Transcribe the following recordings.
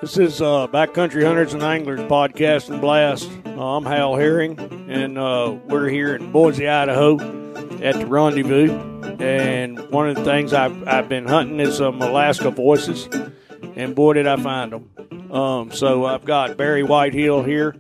This is Backcountry Hunters and Anglers Podcast and Blast. I'm Hal Herring, and we're here in Boise, Idaho at the Rendezvous. And one of the things I've been hunting is some Alaska voices, and boy, did I find them. So I've got Barry Whitehill here,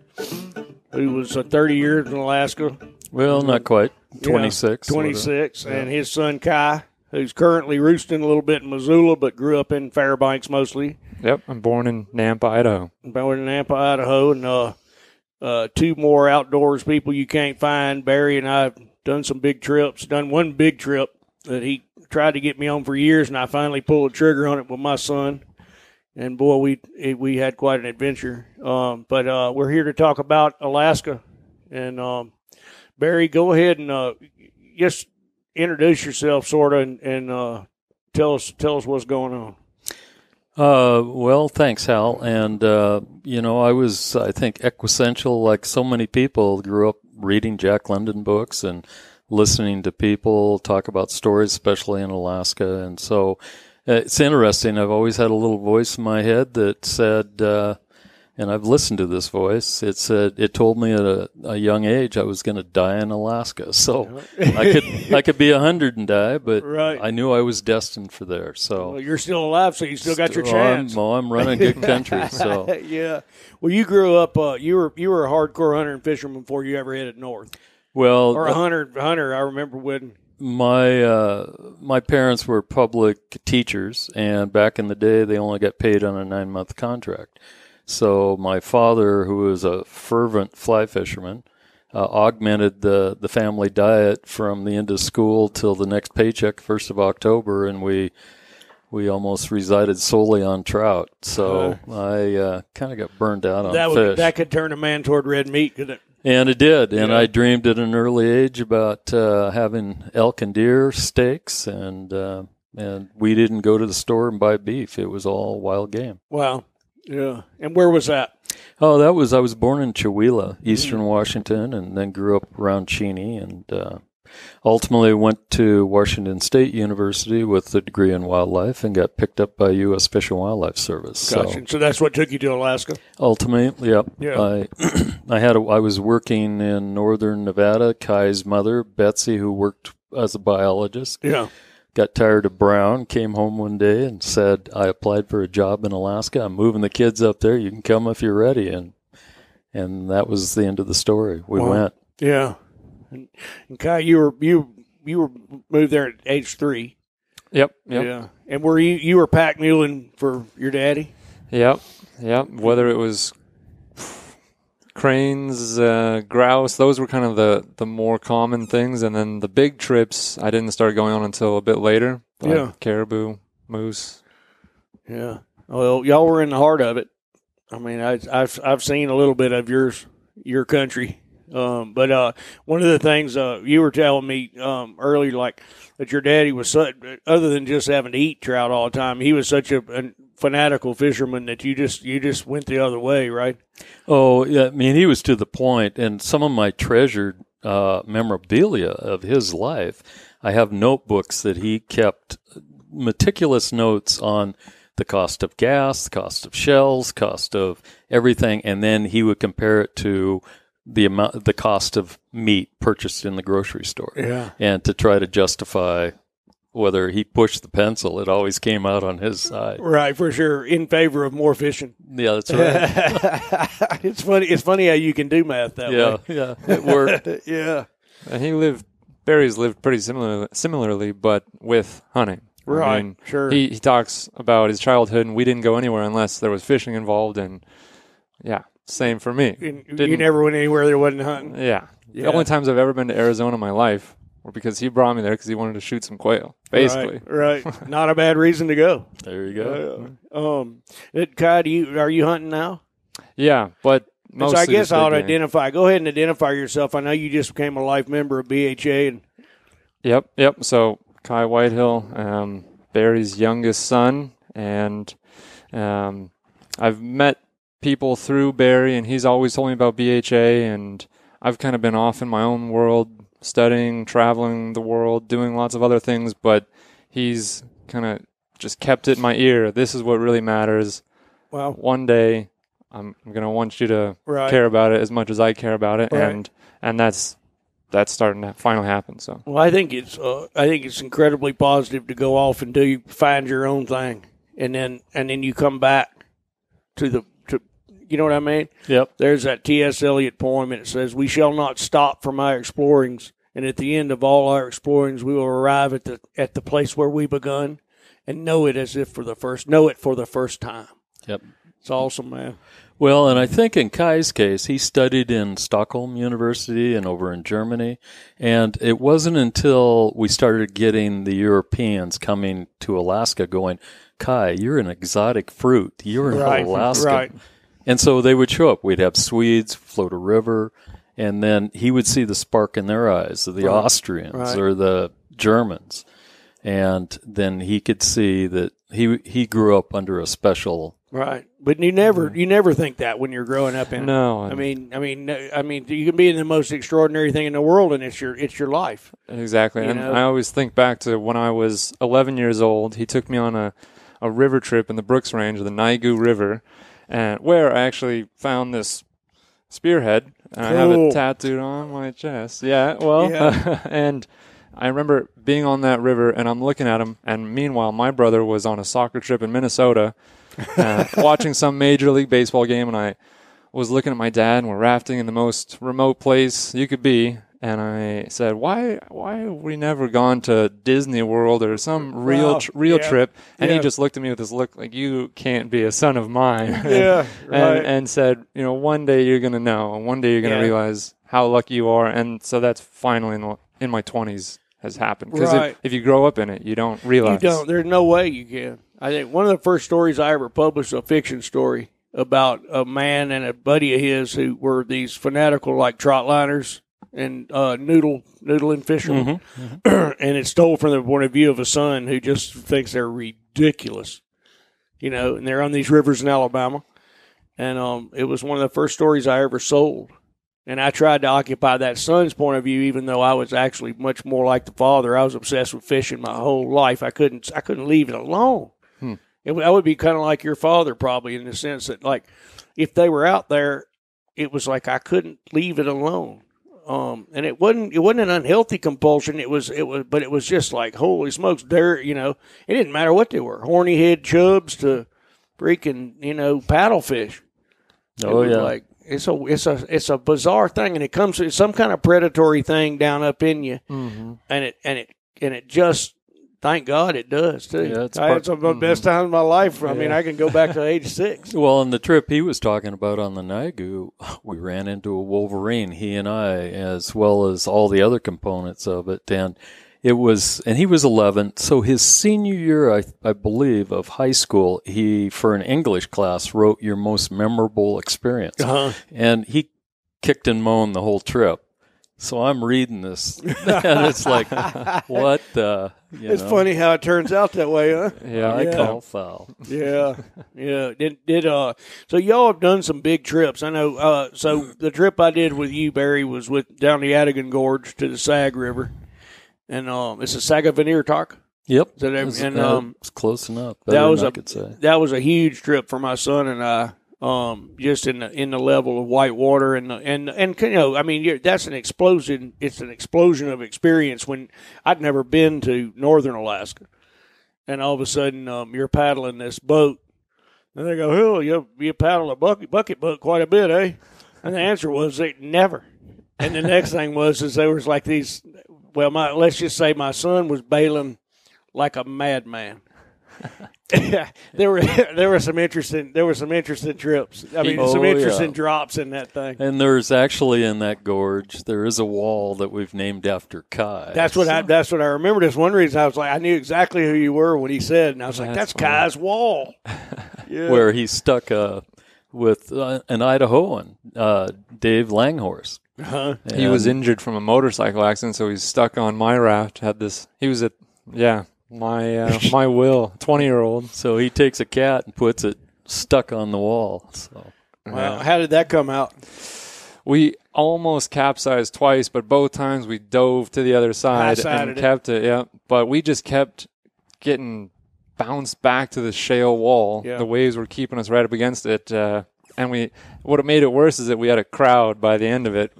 who was 30 years in Alaska. Well, not quite. 26. Yeah, 26, and his son Kai, who's currently roosting a little bit in Missoula, but grew up in Fairbanks mostly. Yep, I'm born in Nampa, Idaho. Born in Nampa, Idaho, and two more outdoors people you can't find. Barry and I have done some big trips, done one big trip that he tried to get me on for years, and I finally pulled the trigger on it with my son. And, boy, we had quite an adventure. But we're here to talk about Alaska. And, Barry, go ahead and just introduce yourself, sort of, and tell us what's going on. Well, thanks, Hal. And, I was, I think, equisential like so many people. Grew up reading Jack London books and listening to people talk about stories, especially in Alaska. And so it's interesting. I've always had a little voice in my head that said, and I've listened to this voice, it told me at a young age I was going to die in Alaska. So I could be 100 and die, but right. I knew I was destined for there. So you're still alive, so you still got your chance. I'm running good country. So yeah. Well, you grew up. You were a hardcore hunter and fisherman before you ever headed north. Well, or a hunter. I remember when my parents were public teachers, and back in the day, they only got paid on a 9-month contract. So my father, who was a fervent fly fisherman, augmented the family diet from the end of school till the next paycheck, 1st of October, and we almost resided solely on trout. So I kind of got burned out on fish. That could turn a man toward red meat, couldn't it? And it did. And I dreamed at an early age about having elk and deer steaks, and we didn't go to the store and buy beef. It was all wild game. Wow. Yeah. And where was that? Oh, I was born in Chewelah, Eastern Washington, and then grew up around Cheney, and ultimately went to Washington State University with a degree in wildlife and got picked up by U.S. Fish and Wildlife Service. Gotcha. So that's what took you to Alaska? Ultimately, yep. Yeah. I was working in northern Nevada. Kai's mother, Betsy, who worked as a biologist. Yeah. Got tired of Brown, came home one day and said, I applied for a job in Alaska. I'm moving the kids up there. You can come if you're ready. And that was the end of the story. We went. Yeah. And Kai, you were moved there at age 3. Yep. Yeah. And were you were pack muling for your daddy? Yep. Whether it was cranes, grouse, those were kind of the more common things. And then the big trips, I didn't start going on until a bit later. Like caribou, moose. Yeah. Well, y'all were in the heart of it. I mean, I've seen a little bit of your country. But one of the things you were telling me earlier, like that your daddy was other than just having to eat trout all the time, he was such a fanatical fisherman that you just went the other way, right? Oh, yeah. I mean, he was to the point, and some of my treasured memorabilia of his life, I have notebooks that he kept meticulous notes on the cost of gas, the cost of shells, cost of everything, and then he would compare it to the cost of meat purchased in the grocery store. Yeah. And to try to justify whether he pushed the pencil, it always came out on his side. Right, for sure, in favor of more fishing. Yeah, that's right. It's funny how you can do math that way. Yeah, it worked. Yeah. And Barry's lived pretty similarly, but with hunting. Right, I mean, sure. He talks about his childhood, and we didn't go anywhere unless there was fishing involved, and same for me. You never went anywhere there wasn't hunting? Yeah. The only times I've ever been to Arizona in my life were because he brought me there because he wanted to shoot some quail, basically. Right. Not a bad reason to go. There you go. Kai, are you hunting now? Yeah, but mostly so I guess I'll Go ahead and identify yourself. I know you just became a life member of BHA. Yep. So Kai Whitehill, Barry's youngest son, and I've met people through Barry, and he's always told me about BHA, and I've kind of been off in my own world, studying, traveling the world, doing lots of other things, but he's kind of just kept it in my ear. This is what really matters. Well, one day I'm going to want you to right. care about it as much as I care about it, Right. and that's starting to finally happen. So, well, I think it's incredibly positive to go off and find your own thing, and then you come back to you know what I mean? Yep. There's that T.S. Eliot poem, and it says, "We shall not stop from our explorings, and at the end of all our explorings, we will arrive at the place where we begun, and know it for the first time." Yep. It's awesome, man. Well, and I think in Kai's case, he studied in Stockholm University and over in Germany, and it wasn't until we started getting the Europeans coming to Alaska going, "Kai, you're an exotic fruit. You're Right. in Alaska." Right. And so they would show up. We'd have Swedes float a river, and then he would see the spark in their eyes, the Austrians Right. or the Germans. And then he could see that he grew up under a special. Right, but you never think that when you're growing up in. No, I mean, you can be in the most extraordinary thing in the world, and it's your life. exactly. And know? I always think back to when I was 11 years old. He took me on a river trip in the Brooks Range, the Naigu River, and where I actually found this spearhead, and I have it tattooed on my chest. Yeah, well, Yeah. and I remember being on that river, and I'm looking at him, and meanwhile, my brother was on a soccer trip in Minnesota, watching some Major League Baseball game, and I was looking at my dad, and we're rafting in the most remote place you could be, and I said, why have we never gone to Disney World or some real trip? And he just looked at me with this look like, you can't be a son of mine. Yeah, right. and said, one day you're going to know, and one day you're going to realize how lucky you are. And so that's finally in my 20s has happened. Because if you grow up in it, you don't realize. You don't. There's no way you can. I think one of the first stories I ever published, a fiction story about a man and a buddy of his who were these fanatical like trot liners and noodling fishermen. Mm-hmm. And it's told from the point of view of a son who just thinks they're ridiculous, and they're on these rivers in Alabama. And it was one of the first stories I ever sold. And I tried to occupy that son's point of view, even though I was actually much more like the father. I was obsessed with fishing my whole life. I couldn't leave it alone. I would be kind of like your father, probably, in the sense that, like, if they were out there, it was like I couldn't leave it alone. And it wasn't an unhealthy compulsion. It was just like, holy smokes, it didn't matter what they were, horny head chubs to freaking, paddlefish. Oh yeah. Like, it's a bizarre thing, and it comes with some kind of predatory thing down up in you. Mm-hmm. And it just, thank God it does too. Yeah, it's some of the best times of my life. I mean, I can go back to age 6. Well, on the trip he was talking about on the Naigu, we ran into a wolverine, he and I, as well as all the other components of it. And he was 11. So his senior year, I believe, of high school, he, for an English class, wrote your most memorable experience. Uh-huh. And he kicked and moaned the whole trip. So I'm reading this, and it's like, what the? It's funny how it turns out that way, huh? Yeah, I call foul. Yeah. So y'all have done some big trips. I know. So the trip I did with you, Barry, was down the Adigan Gorge to the Sag River, and it's a Sagavanir talk. Yep, it's close enough. I could say that was a huge trip for my son and I. Just in the level of white water and I mean, that's an explosion. It's an explosion of experience when I'd never been to northern Alaska, and all of a sudden you're paddling this boat, and they go, "Oh, you paddle a bucket boat quite a bit, eh?" And the answer was never. And the next thing was there was like these. Well, let's just say my son was bailing like a madman. there were some interesting trips. I mean, some interesting drops in that thing. And there's actually in that gorge there is a wall that we've named after Kai. That's what I remember. This one reason I was like, I knew exactly who you were when he said, and I was like, that's Kai's wall. Yeah. Where he stuck with an Idahoan, Dave Langhorse. Uh-huh. He was injured from a motorcycle accident, so he's stuck on my raft. My Will, 20-year-old. So he takes a cat and puts it stuck on the wall. So, wow, how did that come out? We almost capsized twice, but both times we dove to the other side and kept it. Yeah, but we just kept getting bounced back to the shale wall. Yeah. The waves were keeping us right up against it. And what made it worse is that we had a crowd by the end of it,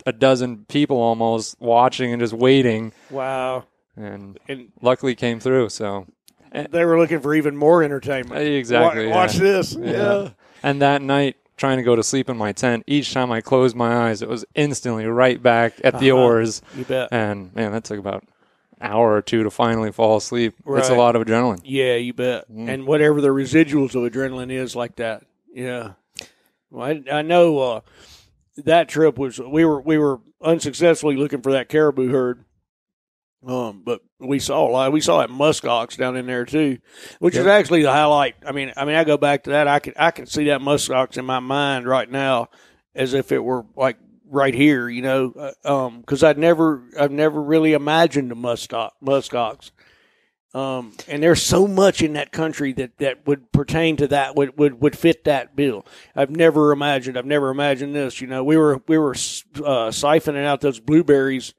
a dozen people almost watching and just waiting. Wow. And luckily came through. So they were looking for even more entertainment. Exactly. Watch this. Yeah. And that night, trying to go to sleep in my tent, each time I closed my eyes, it was instantly right back at the oars. You bet. And, man, that took about an hour or two to finally fall asleep. Right. It's a lot of adrenaline. Yeah, you bet. And whatever the residuals of adrenaline is like that. Yeah. Well, I know that trip was we were unsuccessfully looking for that caribou herd. But we saw a lot. We saw that muskox down in there too, which is actually the highlight. I mean, I go back to that. I can see that muskox in my mind right now, as if it were like right here, you know, because I've never really imagined a muskox. And there's so much in that country that would pertain to that, would fit that bill. I've never imagined this. You know, we were siphoning out those blueberries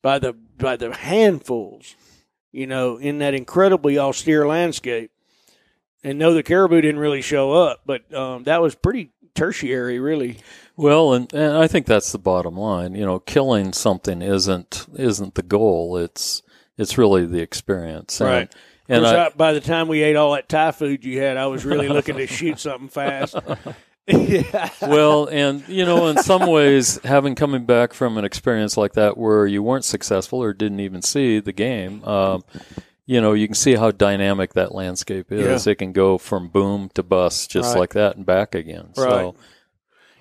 by the handfuls, you know, in that incredibly austere landscape. And no, the caribou didn't really show up, but that was pretty tertiary, really. Well, and I think that's the bottom line. You know, killing something isn't the goal. It's really the experience. Right. And by the time we ate all that Thai food you had, I was really looking to shoot something fast. Yeah. Well, and, you know, in some ways, coming back from an experience like that where you weren't successful or didn't even see the game, you know, you can see how dynamic that landscape is. Yeah. It can go from boom to bust just like that and back again. Right. So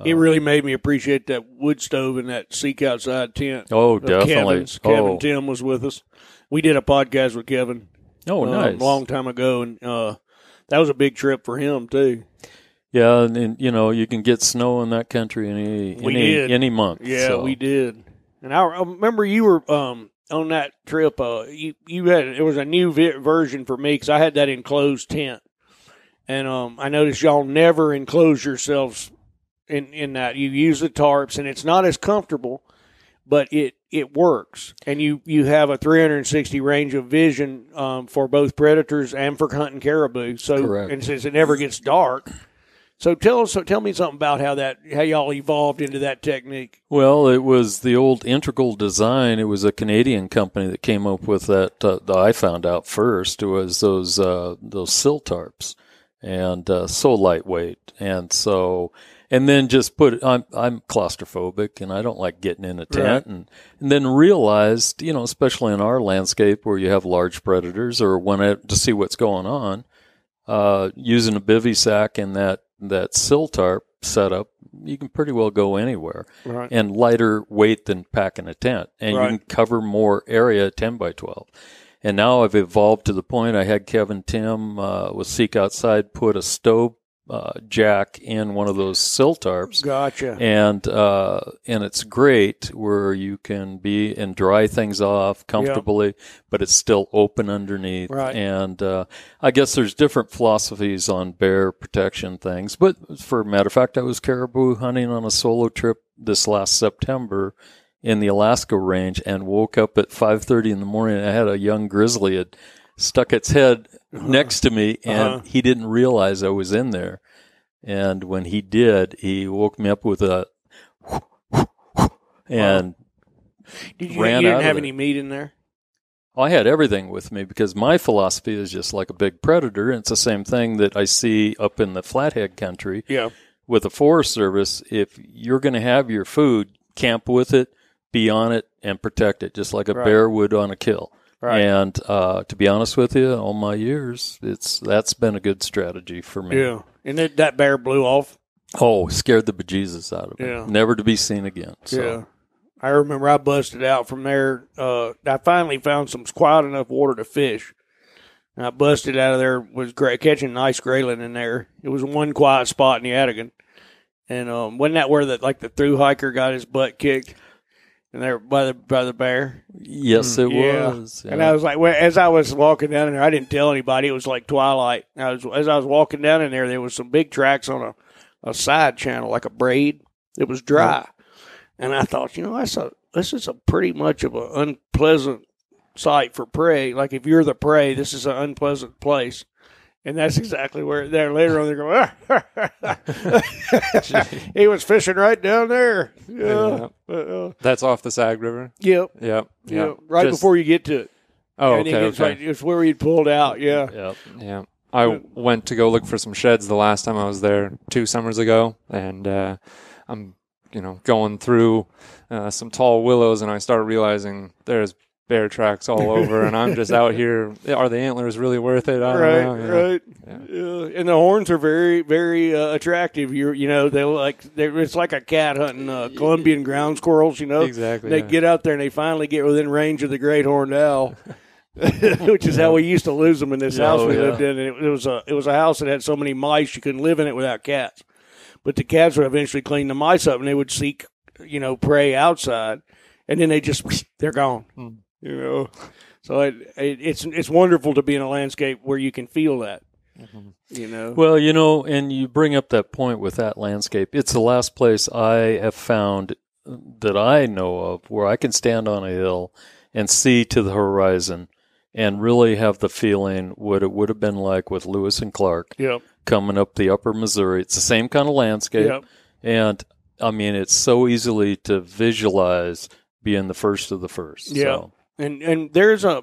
it really made me appreciate that wood stove and that seek outside tent. Oh, definitely. Kevin Tim was with us. We did a podcast with Kevin. Oh, nice. A long time ago, and that was a big trip for him too. Yeah, and you know, you can get snow in that country any month. Yeah, so. we did. And I remember you were on that trip. You had, it was a new version for me because I had that enclosed tent, and I noticed y'all never enclose yourselves in that. You use the tarps, and it's not as comfortable, but it works, and you have a 360 range of vision for both predators and for hunting caribou. So, correct. And since it never gets dark. So tell me something about how y'all evolved into that technique. Well, it was the old Integral Design. It was a Canadian company that came up with that. That I found out first. It was those sill tarps, and so lightweight, and then just I'm claustrophobic, and I don't like getting in a tent, right. and then realized, you know, especially in our landscape where you have large predators or want to see what's going on, using a bivy sack and that sill tarp setup, you can pretty well go anywhere, right. And lighter weight than packing a tent, and right. You can cover more area 10 by 12. And now I've evolved to the point I had Kevin Tim with Seek Outside put a stove jack in one of those sill tarps. Gotcha. And it's great where you can be and dry things off comfortably, but it's still open underneath. Right. And I guess there's different philosophies on bear protection things. But for a matter of fact, I was caribou hunting on a solo trip this last September in the Alaska range and woke up at 5:30 in the morning. I had a young grizzly had stuck its head next to me, and he didn't realize I was in there. And when he did, he woke me up with a and you didn't have any meat in there? I had everything with me because my philosophy is just like a big predator, and it's the same thing that I see up in the Flathead country. Yeah. With the Forest Service, if you're going to have your food, camp with it, be on it, and protect it, just like a bear would on a kill. Right. And to be honest with you, all my years, that's been a good strategy for me. Yeah. And that bear blew off? Oh, scared the bejesus out of me. Yeah. Never to be seen again. So. Yeah. I remember I busted out from there. I finally found some quiet enough water to fish. And I busted out of there, was catching nice grayling in there. It was one quiet spot in the Adigan. And wasn't that where the thru hiker got his butt kicked? And there by the bear. Yes, it was. Yeah. And I was like, as I was walking down in there, I didn't tell anybody. It was like twilight. As I was walking down in there was some big tracks on a side channel, like a braid. It was dry, and I thought, this is a pretty much of an unpleasant site for prey. Like if you're the prey, this is an unpleasant place. And that's exactly where they're later on. They're going, he was fishing right down there. Yeah. That's off the Sag River? Yep. Right before you get to it. Oh, okay. It's where he'd pulled out, yeah. Yeah. I went to go look for some sheds the last time I was there 2 summers ago, and I'm, going through some tall willows, and I started realizing there's bear tracks all over, and I'm just out here. Are the antlers really worth it? I don't know. Right. Yeah. And the horns are very, very attractive. It's like a cat hunting Colombian ground squirrels. Exactly. They get out there and they finally get within range of the great horned owl. Which is how we used to lose them in this house we lived in. And it was a house that had so many mice you couldn't live in it without cats. But the cats would eventually clean the mice up, and they would seek, prey outside, and then they're gone. So it's wonderful to be in a landscape where you can feel that. Well, and you bring up that point with that landscape. It's the last place I have found that I know of where I can stand on a hill and see to the horizon and really have the feeling what it would have been like with Lewis and Clark coming up the upper Missouri. It's the same kind of landscape. And, I mean, it's so easily to visualize being the first of the first. Yeah. So. And there's a,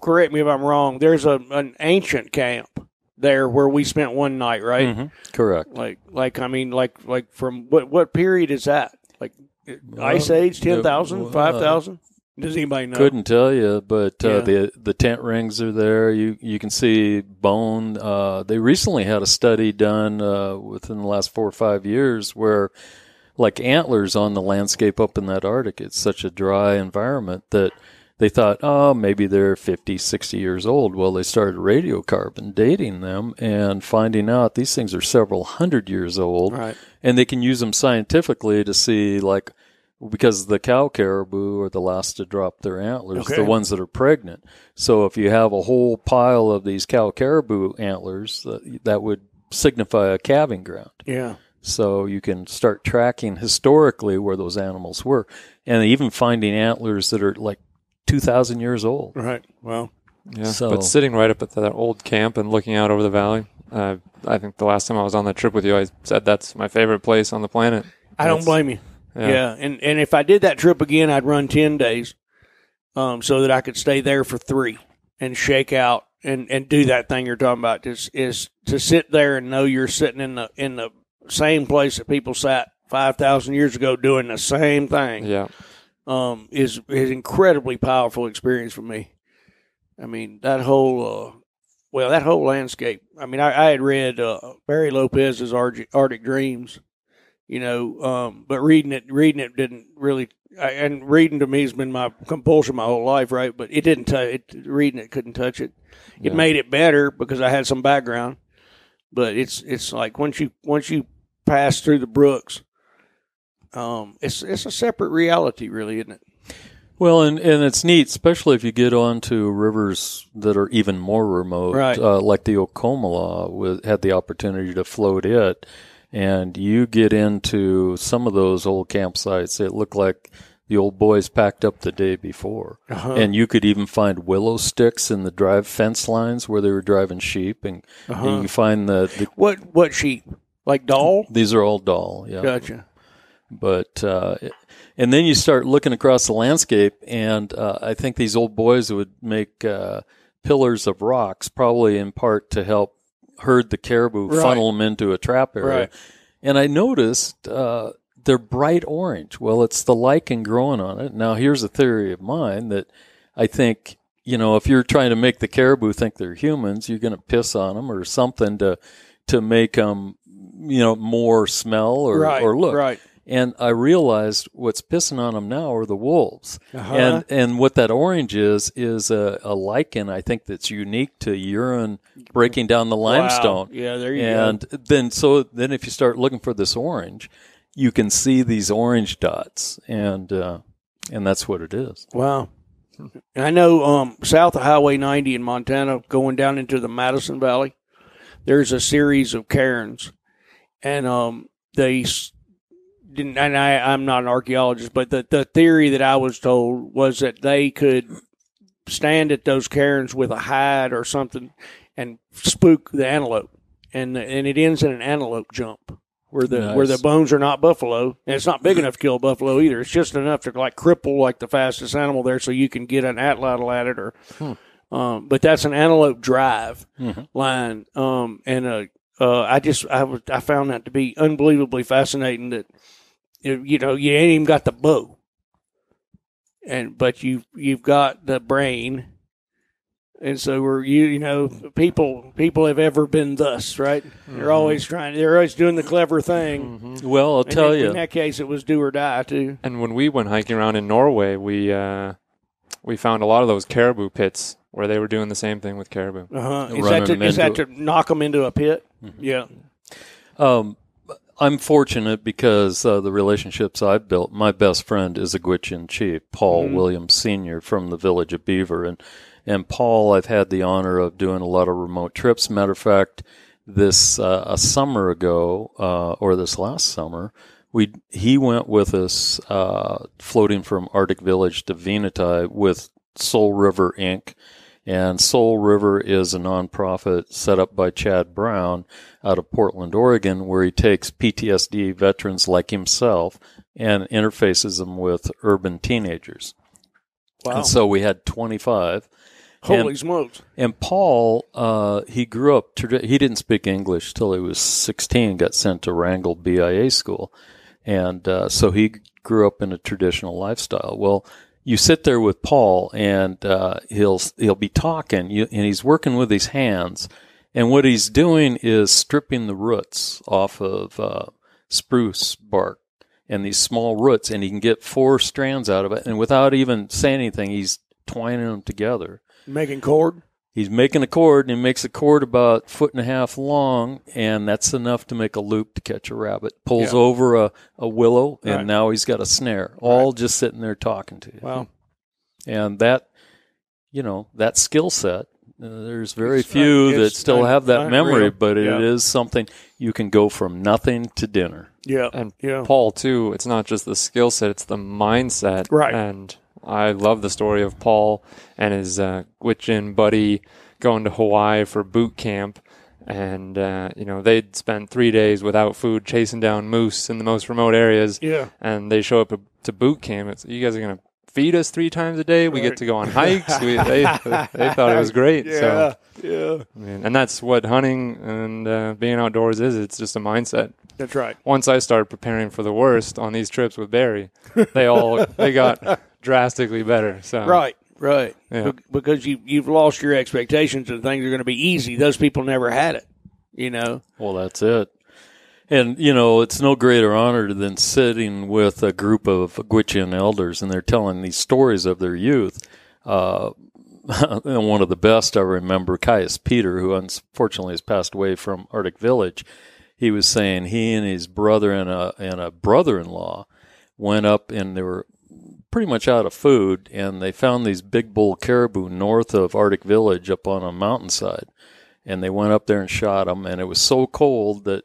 correct me if I'm wrong, there's an ancient camp there where we spent one night, right? Mm-hmm. Correct. Like from what period is that? Like Ice Age, 10,000, 5,000? Does anybody know? Couldn't tell you, but the tent rings are there. You can see bone. They recently had a study done within the last 4 or 5 years where, like antlers on the landscape up in that Arctic, it's such a dry environment that they thought, maybe they're 50, 60 years old. Well, they started radiocarbon dating them and finding out these things are several hundred years old. Right. And they can use them scientifically to see, like, because the cow caribou are the last to drop their antlers, the ones that are pregnant. So if you have a whole pile of these cow caribou antlers, that would signify a calving ground. Yeah. So you can start tracking historically where those animals were, and even finding antlers that are like 2,000 years old. Right. Well, yeah. But sitting right up at that old camp and looking out over the valley, I think the last time I was on that trip with you, I said that's my favorite place on the planet. I don't blame you. Yeah. And if I did that trip again, I'd run 10 days so that I could stay there for 3 and shake out and do that thing you're talking about. Is to sit there and know you're sitting in the same place that people sat 5,000 years ago doing the same thing. Yeah. Is incredibly powerful experience for me. I mean, that whole landscape. I mean, I had read Barry Lopez's Arctic Dreams, but reading it didn't really. And reading to me has been my compulsion my whole life, right? But it didn't. Reading it couldn't touch it. It made it better because I had some background. But it's like once you pass through the brooks, it's a separate reality, really, isn't it? Well, and it's neat, especially if you get onto rivers that are even more remote, right. Like the Okomala had the opportunity to float it, and you get into some of those old campsites that look like the old boys packed up the day before. Uh-huh. And you could even find willow sticks in the drive fence lines where they were driving sheep, and you find the what sheep? Like doll? These are all doll, yeah. Gotcha. But and then you start looking across the landscape, and I think these old boys would make pillars of rocks, probably in part to help herd the caribou, funnel them into a trap area. Right. And I noticed they're bright orange. Well, it's the lichen growing on it. Now, here's a theory of mine that I think, if you're trying to make the caribou think they're humans, you're going to piss on them or something to make them, more smell or look. Right. And I realized what's pissing on them now are the wolves. Uh-huh. And what that orange is a lichen, I think, that's unique to urine breaking down the limestone. Wow. Yeah, there you go. And then if you start looking for this orange, you can see these orange dots, and that's what it is. Wow. I know south of Highway 90 in Montana, going down into the Madison Valley, there's a series of cairns, and they didn't. And I'm not an archaeologist, but the theory that I was told was that they could stand at those cairns with a hide or something and spook the antelope, and it ends in an antelope jump where the bones are not buffalo, and it's not big enough to kill a buffalo either. It's just enough to like cripple like the fastest animal there, so you can get an atlatl at it or. But that's an antelope drive line, and I found that to be unbelievably fascinating. That you ain't even got the bow, but you've got the brain, and so people have ever been thus, right? They're always doing the clever thing. Well, I'll tell you, in that case, it was do or die too. And when we went hiking around in Norway, we found a lot of those caribou pits where they were doing the same thing with caribou. Is that to knock them into a pit? Yeah. I'm fortunate because the relationships I've built. My best friend is a Gwich'in chief, Paul Williams Sr. from the village of Beaver. And Paul, I've had the honor of doing a lot of remote trips. Matter of fact, this a summer ago, or this last summer, he went with us floating from Arctic Village to Venati with Soul River Inc., and Soul River is a nonprofit set up by Chad Brown out of Portland, Oregon, where he takes PTSD veterans like himself and interfaces them with urban teenagers. Wow. And so we had 25. Holy smokes. And Paul, he grew up, he didn't speak English till he was 16, got sent to Wrangell BIA school. And so he grew up in a traditional lifestyle. Well, you sit there with Paul, and he'll be talking, and he's working with his hands, and what he's doing is stripping the roots off of spruce bark, and these small roots, and he can get 4 strands out of it, and without even saying anything, he's twining them together. Making cord? He's making a cord, and he makes a cord about 1.5 feet long, and that's enough to make a loop to catch a rabbit. Pulls over a willow, and now he's got a snare, all just sitting there talking to you. Wow. And that, that skill set, there's very few that still have that memory, but it is something you can go from nothing to dinner. Yeah. And Paul, too, it's not just the skill set, it's the mindset. Right. And I love the story of Paul and his Gwich'in buddy going to Hawaii for boot camp. And, they'd spent 3 days without food chasing down moose in the most remote areas. Yeah. And they show up to boot camp. It's, you guys are going to feed us 3 times a day. We get to go on hikes. They thought it was great. Yeah. And that's what hunting and being outdoors is. It's just a mindset. That's right. Once I started preparing for the worst on these trips with Barry, they got drastically better. So right. Yeah. Because you've lost your expectations and things are going to be easy. Those people never had it. Well, that's it. And, it's no greater honor than sitting with a group of Gwich'in elders, and they're telling these stories of their youth. And one of the best I remember, Caius Peter, who unfortunately has passed away from Arctic Village, he was saying he and his brother and a brother-in-law went up, and they were pretty much out of food, and they found these big bull caribou north of Arctic Village up on a mountainside. And they went up there and shot them, and it was so cold that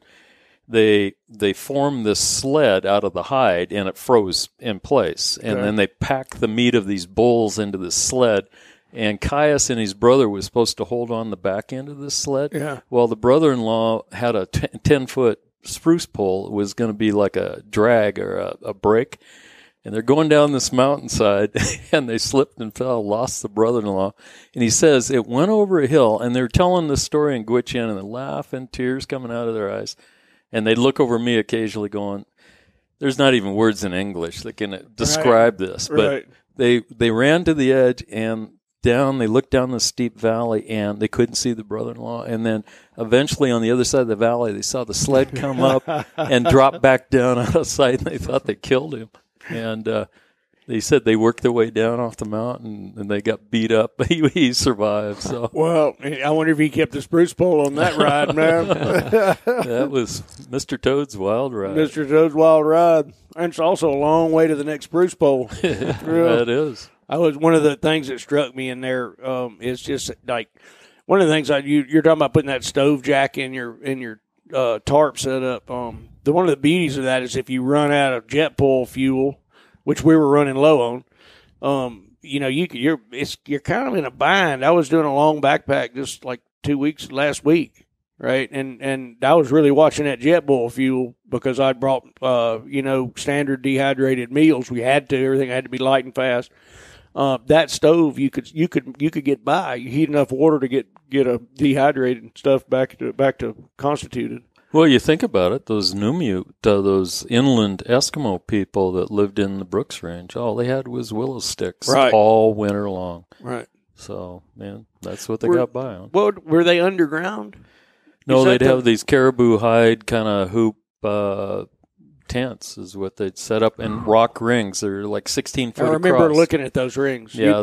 they formed this sled out of the hide, and it froze in place. And then they packed the meat of these bulls into this sled, and Caius and his brother was supposed to hold on the back end of this sled. Yeah. Well, the brother-in-law had a 10-foot spruce pole. It was going to be like a drag or a brake. And they're going down this mountainside, and they slipped and fell, lost the brother-in-law. And he says it went over a hill, and they're telling the story in Gwich'in, and they're laughing, tears coming out of their eyes. And they look over me occasionally going, there's not even words in English that can describe this. But they ran to the edge, and they looked down the steep valley, and they couldn't see the brother-in-law. And then eventually on the other side of the valley, they saw the sled come up and drop back down out of sight, and they thought they killed him. And they said they worked their way down off the mountain, and they got beat up. He survived. So, well, I wonder if he kept the spruce pole on that ride, man. That was Mr. Toad's wild ride. Mr. Toad's wild ride. And it's also a long way to the next spruce pole. That is. One of the things that struck me in there is just like one of the things you're talking about putting that stove jack in your tarp setup. One of the beauties of that is if you run out of jet fuel, which we were running low on, you're kind of in a bind. I was doing a long backpack just like 2 weeks last week, right? And I was really watching that jet fuel fuel because I'd brought standard dehydrated meals. We had to, everything had to be light and fast. That stove you could get by. You heat enough water to get a dehydrated stuff back to constituted. Well, you think about it, those Numute, those inland Eskimo people that lived in the Brooks Range, all they had was willow sticks all winter long. Right. So, man, that's what they got by on. Well, were they underground? No, they'd have these caribou hide kind of hoop tents is what they'd set up, and rock rings. They're like 16 feet across. I remember looking at those rings. Yeah,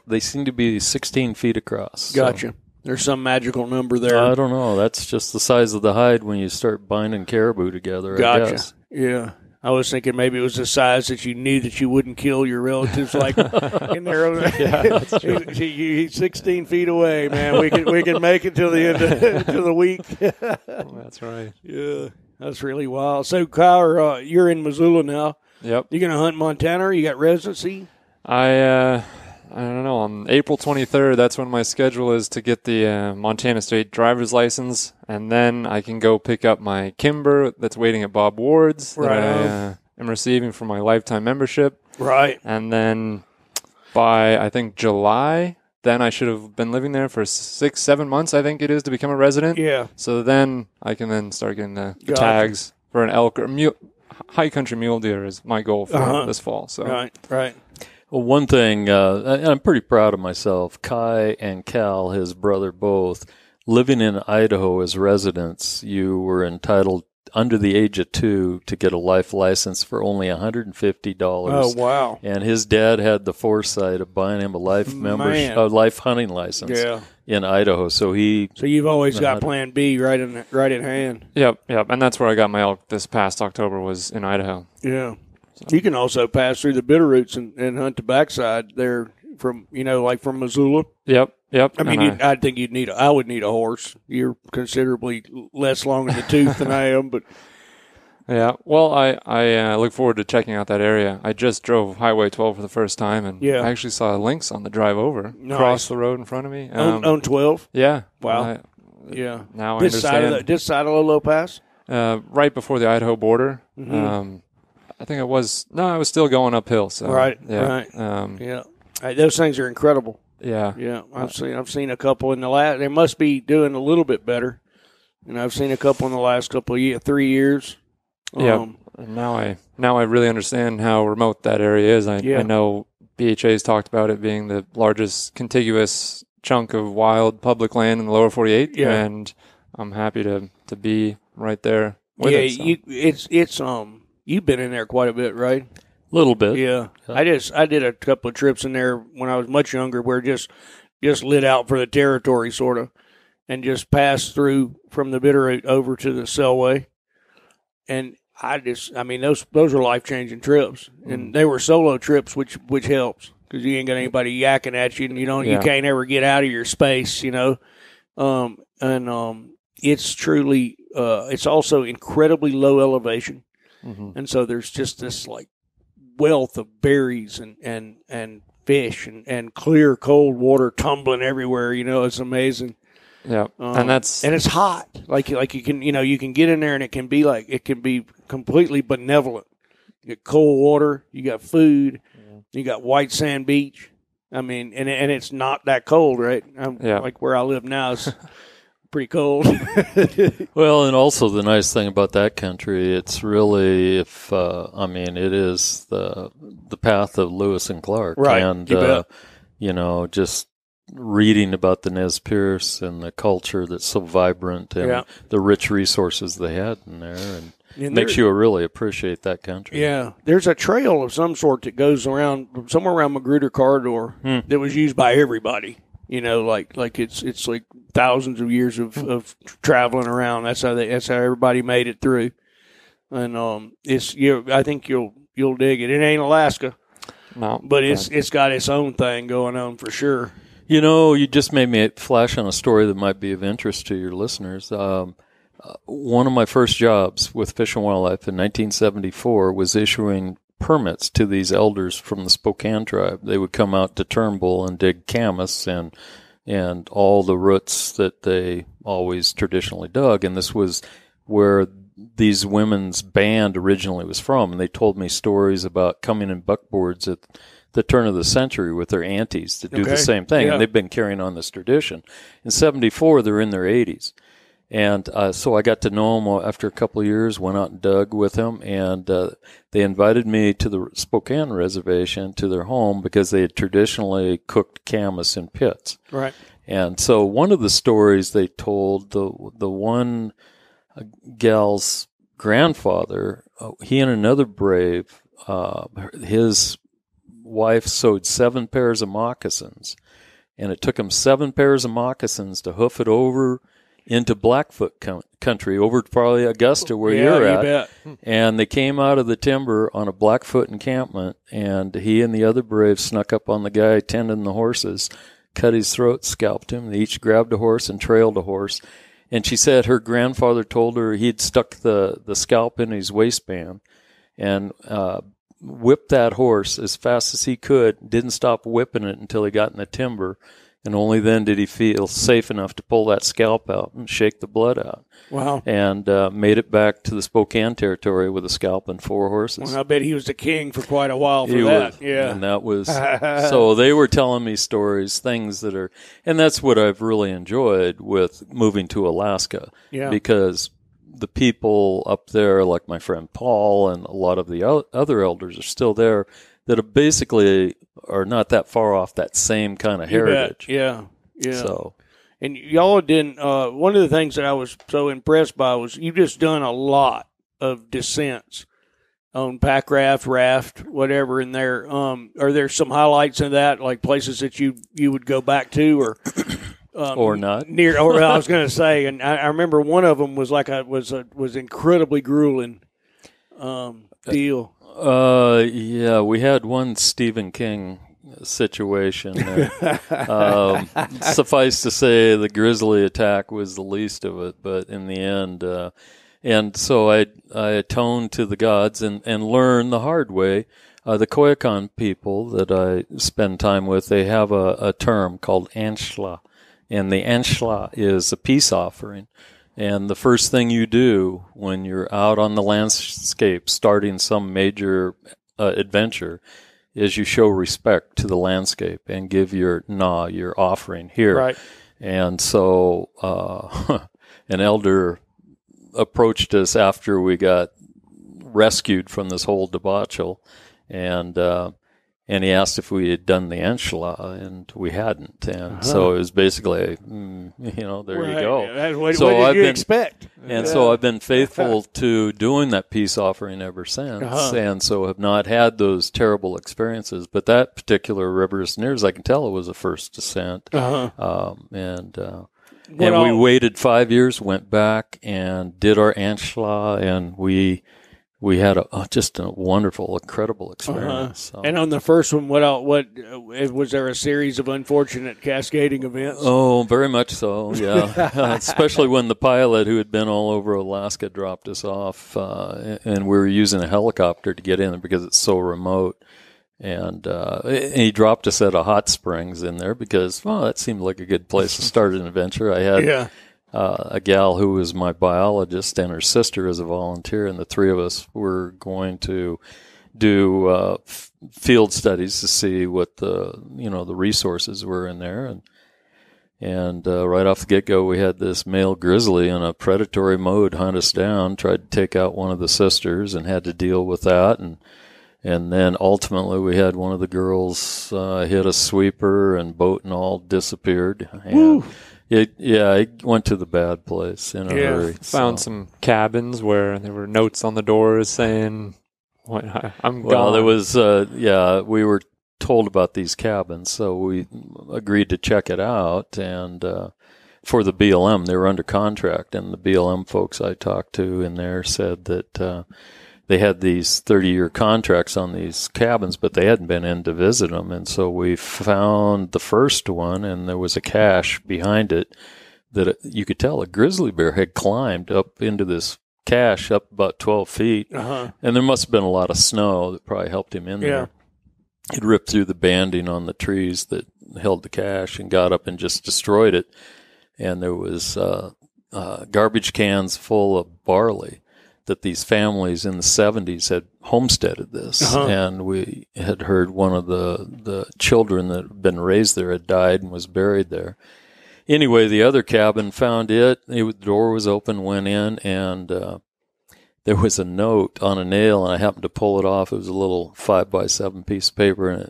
they seem to be 16 feet across. Gotcha. So. There's some magical number there. I don't know. That's just the size of the hide when you start binding caribou together, I guess. Yeah. I was thinking maybe it was the size that you knew that you wouldn't kill your relatives like in their own. Yeah, that's true. He's 16 feet away, man. We can make it till the end of the week. That's right. Yeah, that's really wild. So, Kyle, you're in Missoula now. Yep. You gonna hunt Montana? Or you got residency? I don't know. On April 23rd, that's when my schedule is to get the Montana State driver's license, and then I can go pick up my Kimber that's waiting at Bob Ward's that I am receiving for my lifetime membership. Right. And then by, I think, July, then I should have been living there for 6-7 months, I think it is, to become a resident. Yeah. So then I can then start getting the tags for an elk or high country mule deer is my goal for this fall. So. Right. Well, one thing, and I'm pretty proud of myself, Kai and Cal, his brother both, living in Idaho as residents, you were entitled under the age of 2 to get a life license for only $150. Oh, wow. And his dad had the foresight of buying him a life life hunting license in Idaho. So you've always got plan B right in hand. Yep. And that's where I got my elk this past October, was in Idaho. Yeah. You can also pass through the Bitterroots and hunt the backside there from Missoula. Yep. I mean, I think I would need a horse. You're considerably less long in the tooth than I am, but. Yeah, well, I look forward to checking out that area. I just drove Highway 12 for the first time, and I actually saw a lynx on the drive over, across the road in front of me. On 12? Yeah. Wow. Now I understand. This side of Lolo Pass? Right before the Idaho border. Mm-hmm. I think I was still going uphill. So right. Those things are incredible. Yeah. I've seen a couple in the last. They must be doing a little bit better, and I've seen a couple in the last couple of years, 3 years. Yeah. Now I really understand how remote that area is. I know BHA has talked about it being the largest contiguous chunk of wild public land in the lower 48, and I'm happy to be right there with it. So. You've been in there quite a bit, right? A little bit. Yeah. I did a couple of trips in there when I was much younger where just lit out for the territory sort of, and just passed through from the Bitterroot over to the Selway. And those are life-changing trips. And they were solo trips, which helps because you ain't got anybody yakking at you, and you can't ever get out of your space, it's truly it's also incredibly low elevation. Mm-hmm. And so there's just this like wealth of berries and fish and clear cold water tumbling everywhere. It's amazing. Yeah, and it's hot. Like you can get in there and it can be completely benevolent. You get cold water, you got food, you got white sand beach. I mean, and it's not that cold, right? Like where I live now is pretty cold. Well, and also the nice thing about that country, it's really it is the path of Lewis and Clark, right? And just reading about the Nez Perce and the culture that's so vibrant and the rich resources they had in there, and makes you really appreciate that country. Yeah, there's a trail of some sort that goes around somewhere around Magruder Corridor that was used by everybody. Like it's like thousands of years of traveling around. That's how everybody made it through. And I think you'll dig it. It ain't Alaska, no, but it's got its own thing going on for sure. You just made me flash on a story that might be of interest to your listeners. One of my first jobs with Fish and Wildlife in 1974 was issuing permits to these elders from the Spokane tribe. They would come out to Turnbull and dig camas and all the roots that they always traditionally dug. And this was where these women's band originally was from. And they told me stories about coming in buckboards at the turn of the century with their aunties to do the same thing. Yeah. And they've been carrying on this tradition. In 74, they're in their 80s. And so I got to know them after a couple of years, went out and dug with them, and they invited me to the Spokane reservation, to their home, because they had traditionally cooked camas in pits. Right. And so one of the stories they told, the one gal's grandfather, he and another brave, his wife sewed 7 pairs of moccasins, and it took him 7 pairs of moccasins to hoof it over into Blackfoot country, over probably Augusta where you're at. Bet. And they came out of the timber on a Blackfoot encampment, and he and the other brave snuck up on the guy tending the horses, cut his throat, scalped him. They each grabbed a horse and trailed a horse. And she said her grandfather told her he'd stuck the scalp in his waistband and whipped that horse as fast as he could, didn't stop whipping it until he got in the timber. And only then did he feel safe enough to pull that scalp out and shake the blood out. Wow. And made it back to the Spokane territory with a scalp and 4 horses. Well, I bet he was the king for quite a while for that. Yeah. And that was, so they were telling me stories, things that are, and that's what I've really enjoyed with moving to Alaska. Yeah. Because the people up there, like my friend Paul and a lot of the other elders are still there, that are basically are not that far off that same kind of heritage. Yeah. So, and y'all didn't. One of the things that I was so impressed by was you just done a lot of descents on pack raft, whatever. In there, are there some highlights in that, like places that you would go back to, or not near? Or I was going to say, and I remember one of them was like was incredibly grueling deal. Yeah, we had one Stephen King situation. Suffice to say, the grizzly attack was the least of it, but in the end, and so I atoned to the gods and learned the hard way. The Koyukon people that I spend time with, they have a term called anshla, and the anshla is a peace offering. And the first thing you do when you're out on the landscape starting some major adventure is you show respect to the landscape and give your offering here. Right. And so an elder approached us after we got rescued from this whole debacle, and he asked if we had done the anshla, and we hadn't. And so it was basically, there you go. What did you expect? And so I've been faithful to doing that peace offering ever since, and so have not had those terrible experiences. But that particular river, as near as I can tell, it was a first descent. And we waited 5 years, went back and did our anshla, and we had just a wonderful, incredible experience. So. And on the first one, what was there a series of unfortunate cascading events? Oh, very much so, yeah. Especially when the pilot who had been all over Alaska dropped us off, and we were using a helicopter to get in because it's so remote. And he dropped us at a hot springs in there because, that seemed like a good place to start an adventure. I had a gal who was my biologist and her sister as a volunteer, and the 3 of us were going to do field studies to see what the resources were in there. And right off the get-go, we had this male grizzly in a predatory mode hunt us down, tried to take out one of the sisters, and had to deal with that. And then ultimately we had one of the girls hit a sweeper, and boat and all disappeared. And it went to the bad place in a hurry. Found some cabins where there were notes on the doors saying, I'm gone. Well, there was, we were told about these cabins, so we agreed to check it out. And for the BLM, they were under contract, and the BLM folks I talked to in there said that they had these 30-year contracts on these cabins, but they hadn't been in to visit them. And so we found the first one, and there was a cache behind it that you could tell a grizzly bear had climbed up into this cache up about 12 feet. Uh-huh. And there must have been a lot of snow that probably helped him in there. It ripped through the banding on the trees that held the cache and got up and just destroyed it. And there was garbage cans full of barley that these families in the 70s had homesteaded this. Uh-huh. And we had heard one of the children that had been raised there had died and was buried there. Anyway, the other cabin found it. The door was open, went in, and there was a note on a nail, and I happened to pull it off. It was a little 5x7 piece of paper, and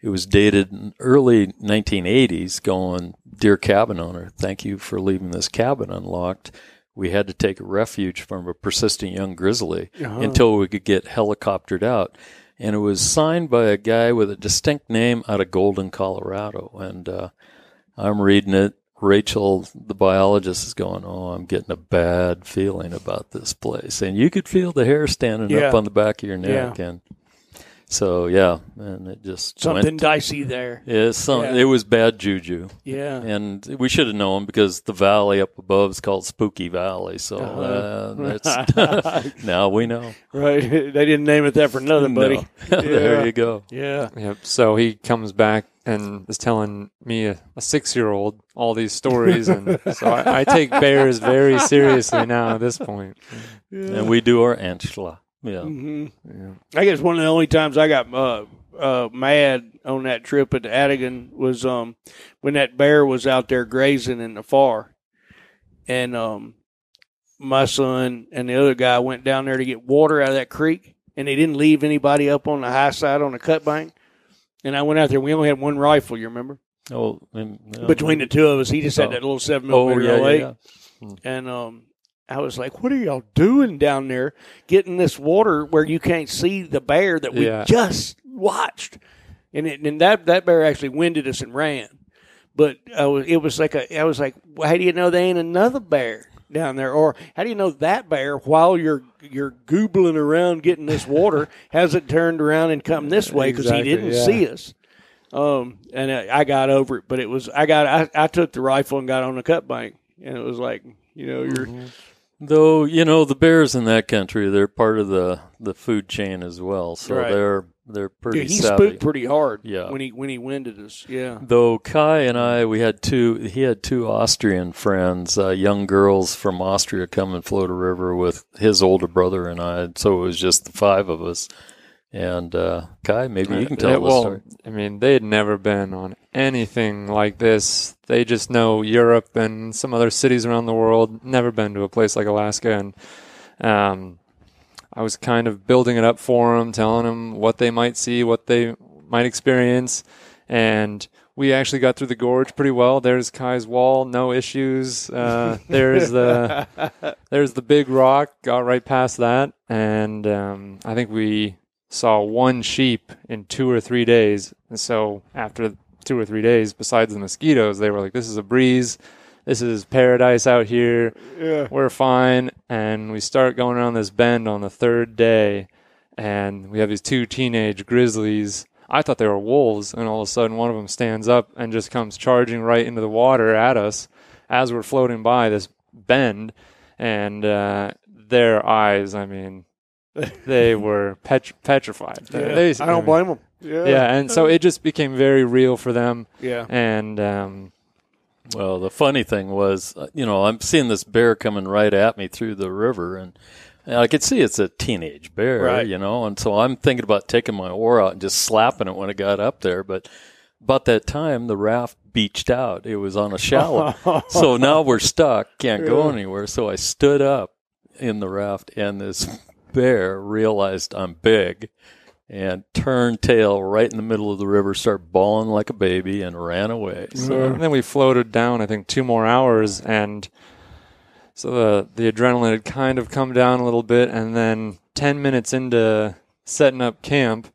it was dated in early 1980s going, "Dear cabin owner, thank you for leaving this cabin unlocked. We had to take a refuge from a persistent young grizzly until we could get helicoptered out." And it was signed by a guy with a distinct name out of Golden, Colorado. And I'm reading it. Rachel, the biologist, is going, "Oh, I'm getting a bad feeling about this place." And you could feel the hair standing up on the back of your neck. And so, and it just something dicey there. It was bad juju. Yeah. And we should have known because the valley up above is called Spooky Valley. So now we know. Right. They didn't name it that for nothing, buddy. No. There you go. Yeah. Yep. So he comes back and is telling me, a 6-year-old, all these stories. And so I take bears very seriously now at this point. Yeah. And we do our Anschla. Yeah. Mm-hmm. Yeah. I guess one of the only times I got mad on that trip at Adigan was when that bear was out there grazing in the far. And my son and the other guy went down there to get water out of that creek, and they didn't leave anybody up on the high side on the cut bank. And I went out there. We only had one rifle, you remember? Oh, between the two of us, he just had that little 7mm. Yeah. And I was like, "What are y'all doing down there getting this water where you can't see the bear that we just watched?" And that bear actually winded us and ran. But I was like, well, how do you know there ain't another bear down there? Or how do you know that bear, while you're googling around getting this water, hasn't turned around and come this way because he didn't see us? And I got over it, but it was I took the rifle and got on the cut bank, and it was like, you're. Though, the bears in that country, they're part of the food chain as well. So they're pretty he savvy. spooked pretty hard when he winded us. Yeah. Though Kai and I, he had two Austrian friends, young girls from Austria come and float a river with his older brother and I. So it was just the five of us. And Kai, maybe you can tell the story. I mean, they had never been on anything like this. They just know Europe and some other cities around the world. Never been to a place like Alaska. And I was kind of building it up for them, telling them what they might see, what they might experience. And we actually got through the gorge pretty well. There's Kai's wall, no issues. There's the big rock, got right past that. And I think we saw one sheep in 2 or 3 days. And so after 2 or 3 days, besides the mosquitoes, they were like, "This is a breeze. This is paradise out here. Yeah. We're fine." And we start going around this bend on the 3rd day, and we have these 2 teenage grizzlies. I thought they were wolves, and all of a sudden one of them stands up and just comes charging right into the water at us as we're floating by this bend. And their eyes, I mean, they were petrified. Yeah. I don't blame them. Yeah, and so it just became very real for them. Yeah. And well, the funny thing was, I'm seeing this bear coming right at me through the river, and I could see it's a teenage bear, right. And so I'm thinking about taking my oar out and just slapping it when it got up there. But about that time, the raft beached out. It was on a shallow. So now we're stuck, can't go anywhere. So I stood up in the raft, and this bear realized I'm big and turned tail right in the middle of the river, started bawling like a baby, and ran away. So and then we floated down, I think, 2 more hours, and so the adrenaline had kind of come down a little bit, and then 10 minutes into setting up camp,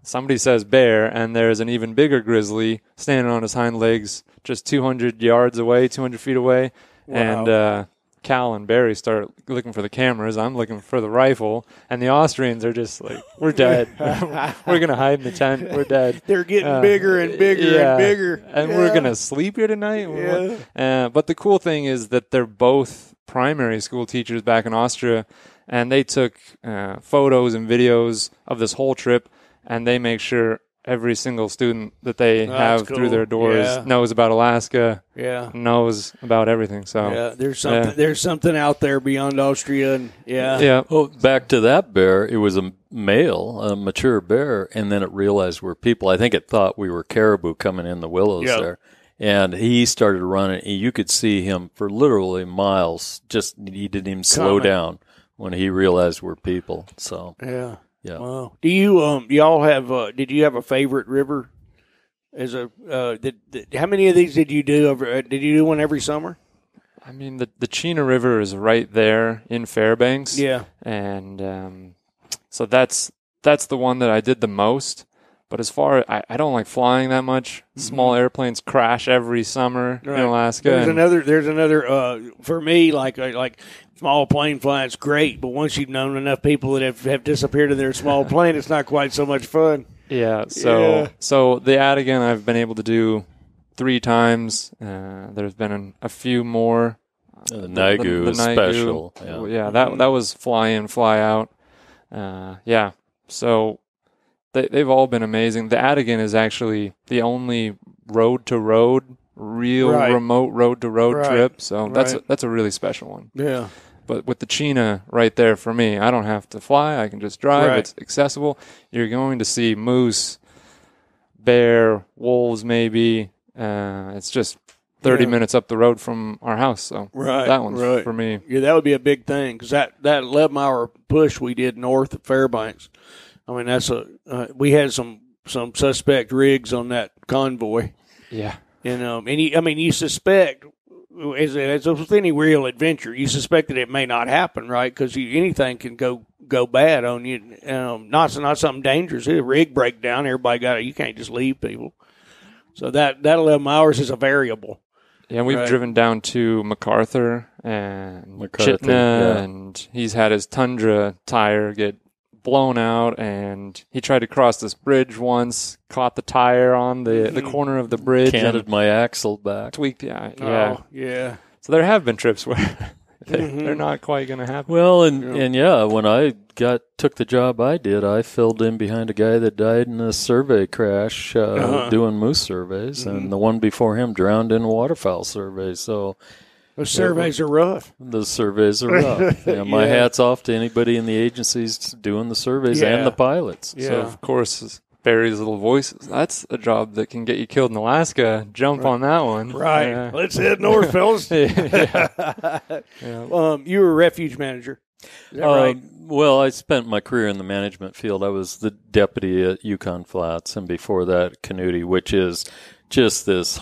somebody says bear, and there's an even bigger grizzly standing on his hind legs just 200 yards away, 200 feet away, and Cal and Barry start looking for the cameras. I'm looking for the rifle, and the Austrians are just like, "We're dead. We're gonna hide in the tent. We're dead." They're getting bigger and bigger and bigger, and we're gonna sleep here tonight. But the cool thing is that they're both primary school teachers back in Austria, and they took photos and videos of this whole trip, and they make sure every single student that they have through their doors knows about Alaska, knows about everything. So there's something out there beyond Austria, and Well, back to that bear, it was a male, a mature bear, and then it realized we're people. I think it thought we were caribou coming in the willows there. And he started running. You could see him for literally miles. Just he didn't even slow down when he realized we're people. So yeah. Wow. Do you y'all have? Did you have a favorite river? As a how many of these did you do? Did you do one every summer? I mean, the Chena River is right there in Fairbanks. Yeah. And so that's the one that I did the most. But as far as I don't like flying that much. Small airplanes crash every summer in Alaska. There's another for me like small plane flying's great, but once you've known enough people that have disappeared in their small plane, it's not quite so much fun. Yeah. So the Adigan I've been able to do 3 times. There's been a few more. The Naigu is special. That was fly in, fly out. So. They've all been amazing. The Adigan is actually the only road-to-road, remote road-to-road trip. So that's a really special one. Yeah. But with the Chena right there for me, I don't have to fly. I can just drive. It's accessible. You're going to see moose, bear, wolves maybe. It's just 30 minutes up the road from our house. So that one's for me. Yeah, that would be a big thing because that 11-hour push we did north of Fairbanks, I mean, that's we had some suspect rigs on that convoy. Yeah. You suspect, as with any real adventure, you suspect that it may not happen, right? Because anything can go bad on you. Not something dangerous. A rig breakdown, everybody you can't just leave people. So that 11 hours is a variable. Yeah, we've driven down to MacArthur and Chitna, and he's had his Tundra tire get blown out, and he tried to cross this bridge once, caught the tire on the corner of the bridge, canted my axle back, tweaked. Yeah. So there have been trips where they're not quite going to happen. Well, when I took the job I did, I filled in behind a guy that died in a survey crash doing moose surveys, and the one before him drowned in a waterfowl survey. So. Those surveys are rough. The surveys are rough. My hat's off to anybody in the agencies doing the surveys and the pilots. Yeah. So, of course, Barry's little voices. That's a job that can get you killed in Alaska. Jump on that one. Right. Let's head north, fellas. You were a refuge manager. Is that right? Well, I spent my career in the management field. I was the deputy at Yukon Flats, and before that, Canute, which is just this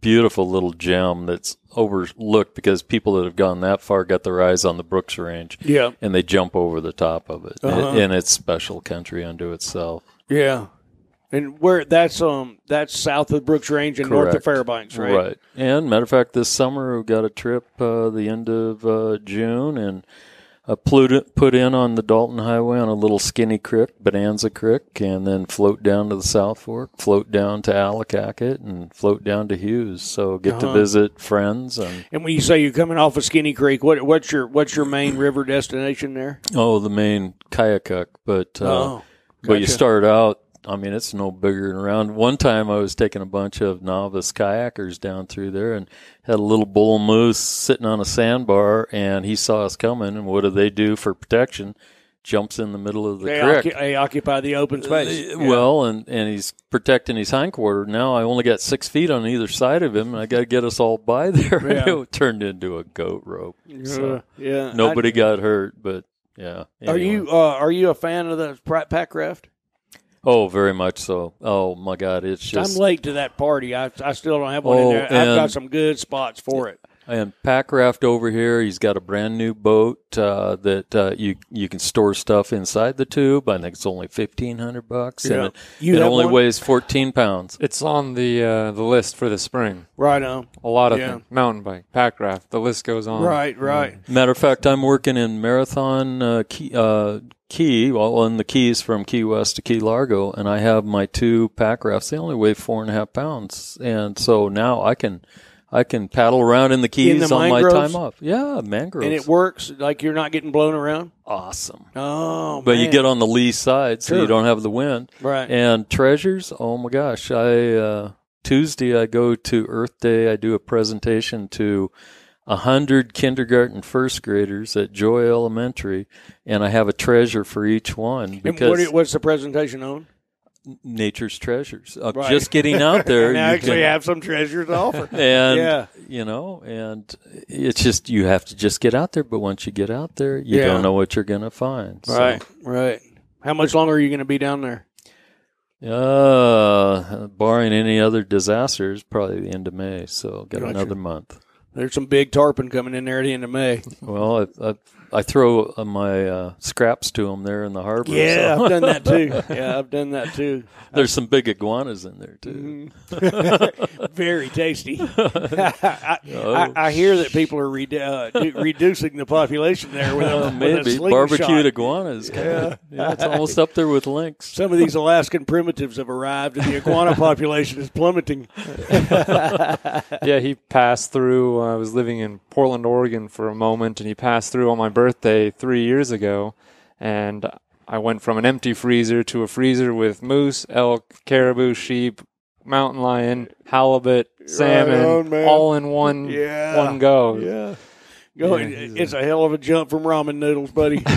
beautiful little gem that's overlooked because people that have gone that far got their eyes on the Brooks Range. Yeah. And they jump over the top of it. And it's special country unto itself. Yeah. And where that's south of the Brooks Range and north of Fairbanks, right? Right. And matter of fact, this summer we got a trip the end of June, and put in on the Dalton Highway on a little skinny creek, Bonanza Creek, and then float down to the South Fork, float down to Allakaket, and float down to Hughes. So get to visit friends. And when you say you're coming off of Skinny Creek, what's your main river destination there? Oh, the main Kayakuk, but you start out. I mean, it's no bigger than around. One time I was taking a bunch of novice kayakers down through there and had a little bull moose sitting on a sandbar, and he saw us coming, and what do they do for protection? Jumps in the middle of the creek. They occupy the open space. Well, and he's protecting his hindquarter. Now I only got 6 feet on either side of him, and I got to get us all by there. Yeah. It turned into a goat rope. So yeah. Nobody got hurt, but yeah. Anyway. Are you a fan of the pack raft? Oh, very much so. Oh, my God, it's just... I'm late to that party. I still don't have one in there. I've got some good spots for it. And Packraft over here, he's got a brand new boat that you can store stuff inside the tube. I think it's only $1,500, and it only weighs 14 pounds. It's on the list for the spring. Right on. A lot of things. Mountain bike, Packraft. The list goes on. Right. Matter of fact, I'm working in Marathon Key, in the Keys from Key West to Key Largo, and I have my 2 Packrafts. They only weigh 4.5 pounds, and so now I can paddle around in the Keys on my time off. Yeah, mangroves. And it works, like you're not getting blown around? Awesome. Oh, but you get on the lee side, so you don't have the wind. Right. And treasures, oh my gosh. Tuesday I go to Earth Day. I do a presentation to 100 kindergarten first graders at Joy Elementary, and I have a treasure for each one. Because and what's the presentation on? Nature's treasures. Just getting out there. And actually have some treasures to offer. And, and it's just, you have to just get out there. But once you get out there, you don't know what you're going to find. Right, right. How much longer are you going to be down there? Barring any other disasters, probably the end of May. So got another month. There's some big tarpon coming in there at the end of May. Well, I throw my scraps to them there in the harbor. Yeah, so. I've done that too. There's some big iguanas in there too. Very tasty. I hear that people are reducing the population there with maybe barbecued iguanas. Yeah, it's almost up there with lynx. Some of these Alaskan primitives have arrived, and the iguana population is plummeting. Yeah, he passed through. I was living in Portland, Oregon for a moment, and he passed through on my birthday 3 years ago, and I went from an empty freezer to a freezer with moose, elk, caribou, sheep, mountain lion, halibut, salmon, all in one go. Yeah. It's a hell of a jump from ramen noodles, buddy. But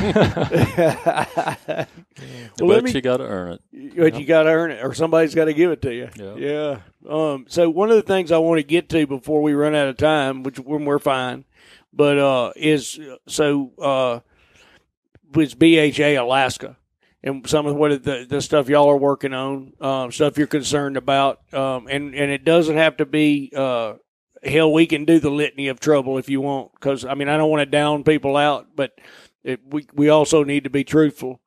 you got to earn it. But you got to earn it, or somebody's got to give it to you. Yeah. So one of the things I want to get to before we run out of time, which when we're fine, but was BHA Alaska, and some of what the stuff y'all are working on, stuff you're concerned about, and it doesn't have to be. Hell, we can do the litany of trouble if you want, because, I don't want to down people out, but we also need to be truthful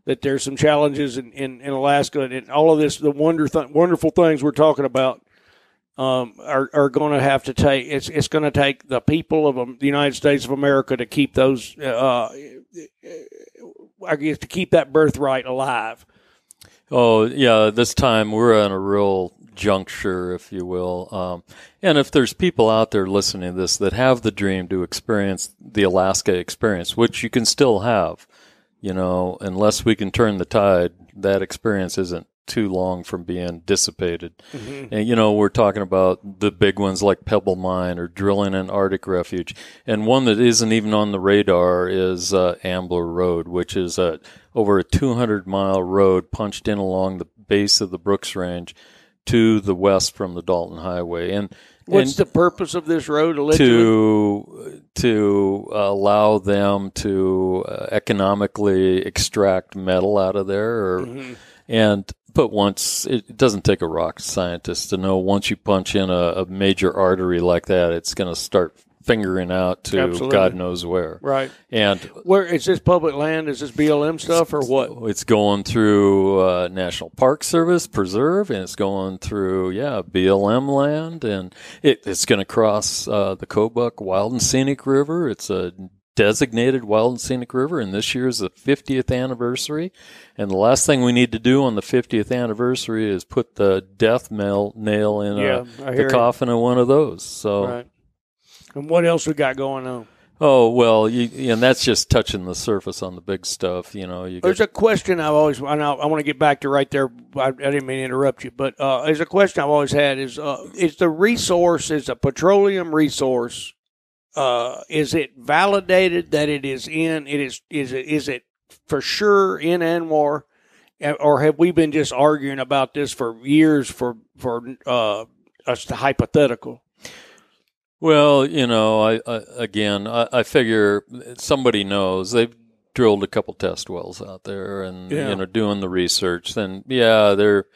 that there's some challenges in Alaska, and all of this, the wonderful things we're talking about are going to have to take, it's going to take the people of the United States of America to keep those, I guess, to keep that birthright alive. Oh, yeah, this time we're on a real juncture, if you will. And if there's people out there listening to this that have the dream to experience the Alaska experience, which you can still have, unless we can turn the tide, that experience isn't too long from being dissipated. Mm-hmm. And, we're talking about the big ones like Pebble Mine or drilling an Arctic refuge. And one that isn't even on the radar is Ambler Road, which is over a 200-mile road punched in along the base of the Brooks Range to the west from the Dalton Highway. And what's the purpose of this road? To allow them to economically extract metal out of there, but once it doesn't take a rocket scientist to know once you punch in a major artery like that, it's going to start fingering out to Absolutely. God knows where. Right. And where is this public land? Is this BLM stuff or what? It's going through National Park Service Preserve, and it's going through BLM land, and it's going to cross the Kobuk Wild and Scenic River. It's a designated wild and scenic river, and this year is the 50th anniversary. And the last thing we need to do on the 50th anniversary is put the death nail in the coffin of one of those. So. Right. And what else we got going on? Oh, well, and that's just touching the surface on the big stuff. There's a question I want to get back to right there. I didn't mean to interrupt you, but there's a question I've always had is the resource, is a petroleum resource, is it validated that it is is it for sure in ANWR, or have we been just arguing about this for years for a hypothetical? Well, I figure somebody knows. They've drilled a couple test wells out there and, doing the research. Then, they're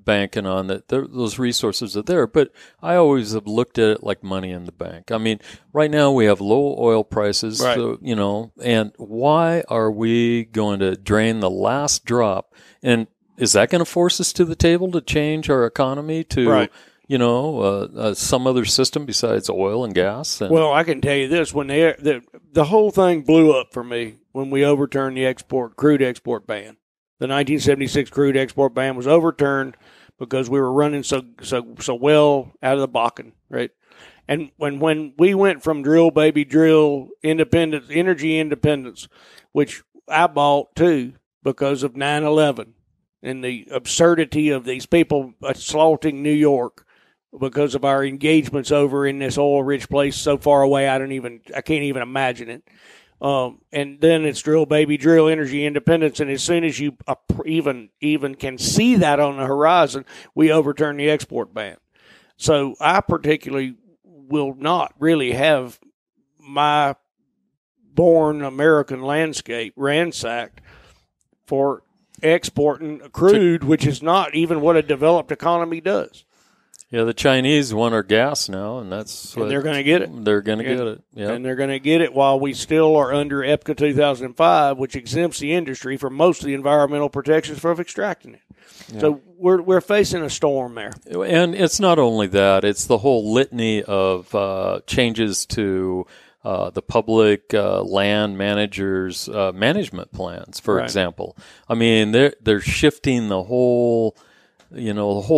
banking on that. Those resources are there, but I always have looked at it like money in the bank. I mean, right now we have low oil prices, right. So, and why are we going to drain the last drop? And is that going to force us to the table to change our economy to, right. Some other system besides oil and gas? Well, I can tell you this: when the whole thing blew up for me when we overturned the crude export ban. The 1976 crude export ban was overturned because we were running so well out of the Bakken, right? And when we went from drill, baby, drill, independence, energy independence, which I bought too because of 9/11 and the absurdity of these people assaulting New York because of our engagements over in this oil-rich place so far away, I can't even imagine it. And then it's drill, baby, drill, energy independence. And as soon as you even can see that on the horizon, we overturn the export ban. So I particularly will not really have my born American landscape ransacked for exporting crude, which is not even what a developed economy does. Yeah, the Chinese want our gas now, and they're going to get it. They're going to get it, yeah. And they're going to get it while we still are under EPCA 2005, which exempts the industry from most of the environmental protections for extracting it. Yeah. So we're facing a storm there. And it's not only that; it's the whole litany of changes to the public land managers' management plans, for example. I mean, they're shifting the whole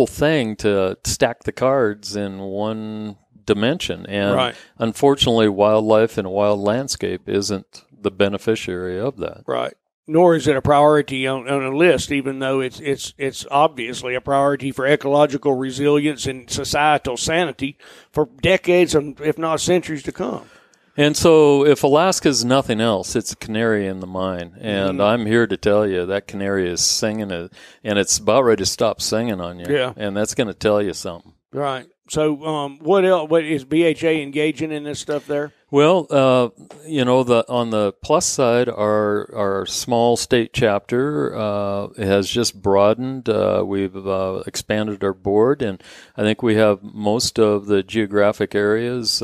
thing to stack the cards in one dimension. And unfortunately, wildlife and a wild landscape isn't the beneficiary of that. Right. Nor is it a priority on a list, even though it's obviously a priority for ecological resilience and societal sanity for decades, if not centuries to come. And so if Alaska's nothing else, it's a canary in the mine. And I'm here to tell you that canary is singing, and it's about ready to stop singing on you. Yeah. And that's going to tell you something. Right. So what else? What is BHA engaging in this stuff there? Well, on the plus side, our small state chapter has just broadened. We've expanded our board, and I think we have most of the geographic areas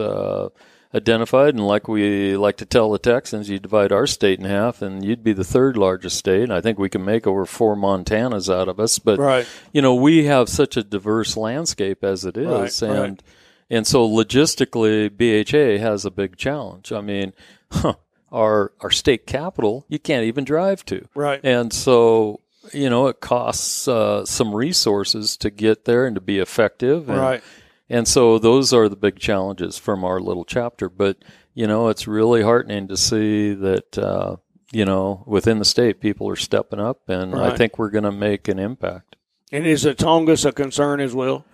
identified. And like we like to tell the Texans, you divide our state in half and you'd be the third largest state. And I think we can make over 4 Montanas out of us. But, we have such a diverse landscape as it is. And so logistically, BHA has a big challenge. I mean, our state capital, you can't even drive to. Right. And so, it costs some resources to get there and to be effective. And, And so those are the big challenges from our little chapter. But, it's really heartening to see that, within the state, people are stepping up, and I think we're going to make an impact. And is the Tongass a concern as well?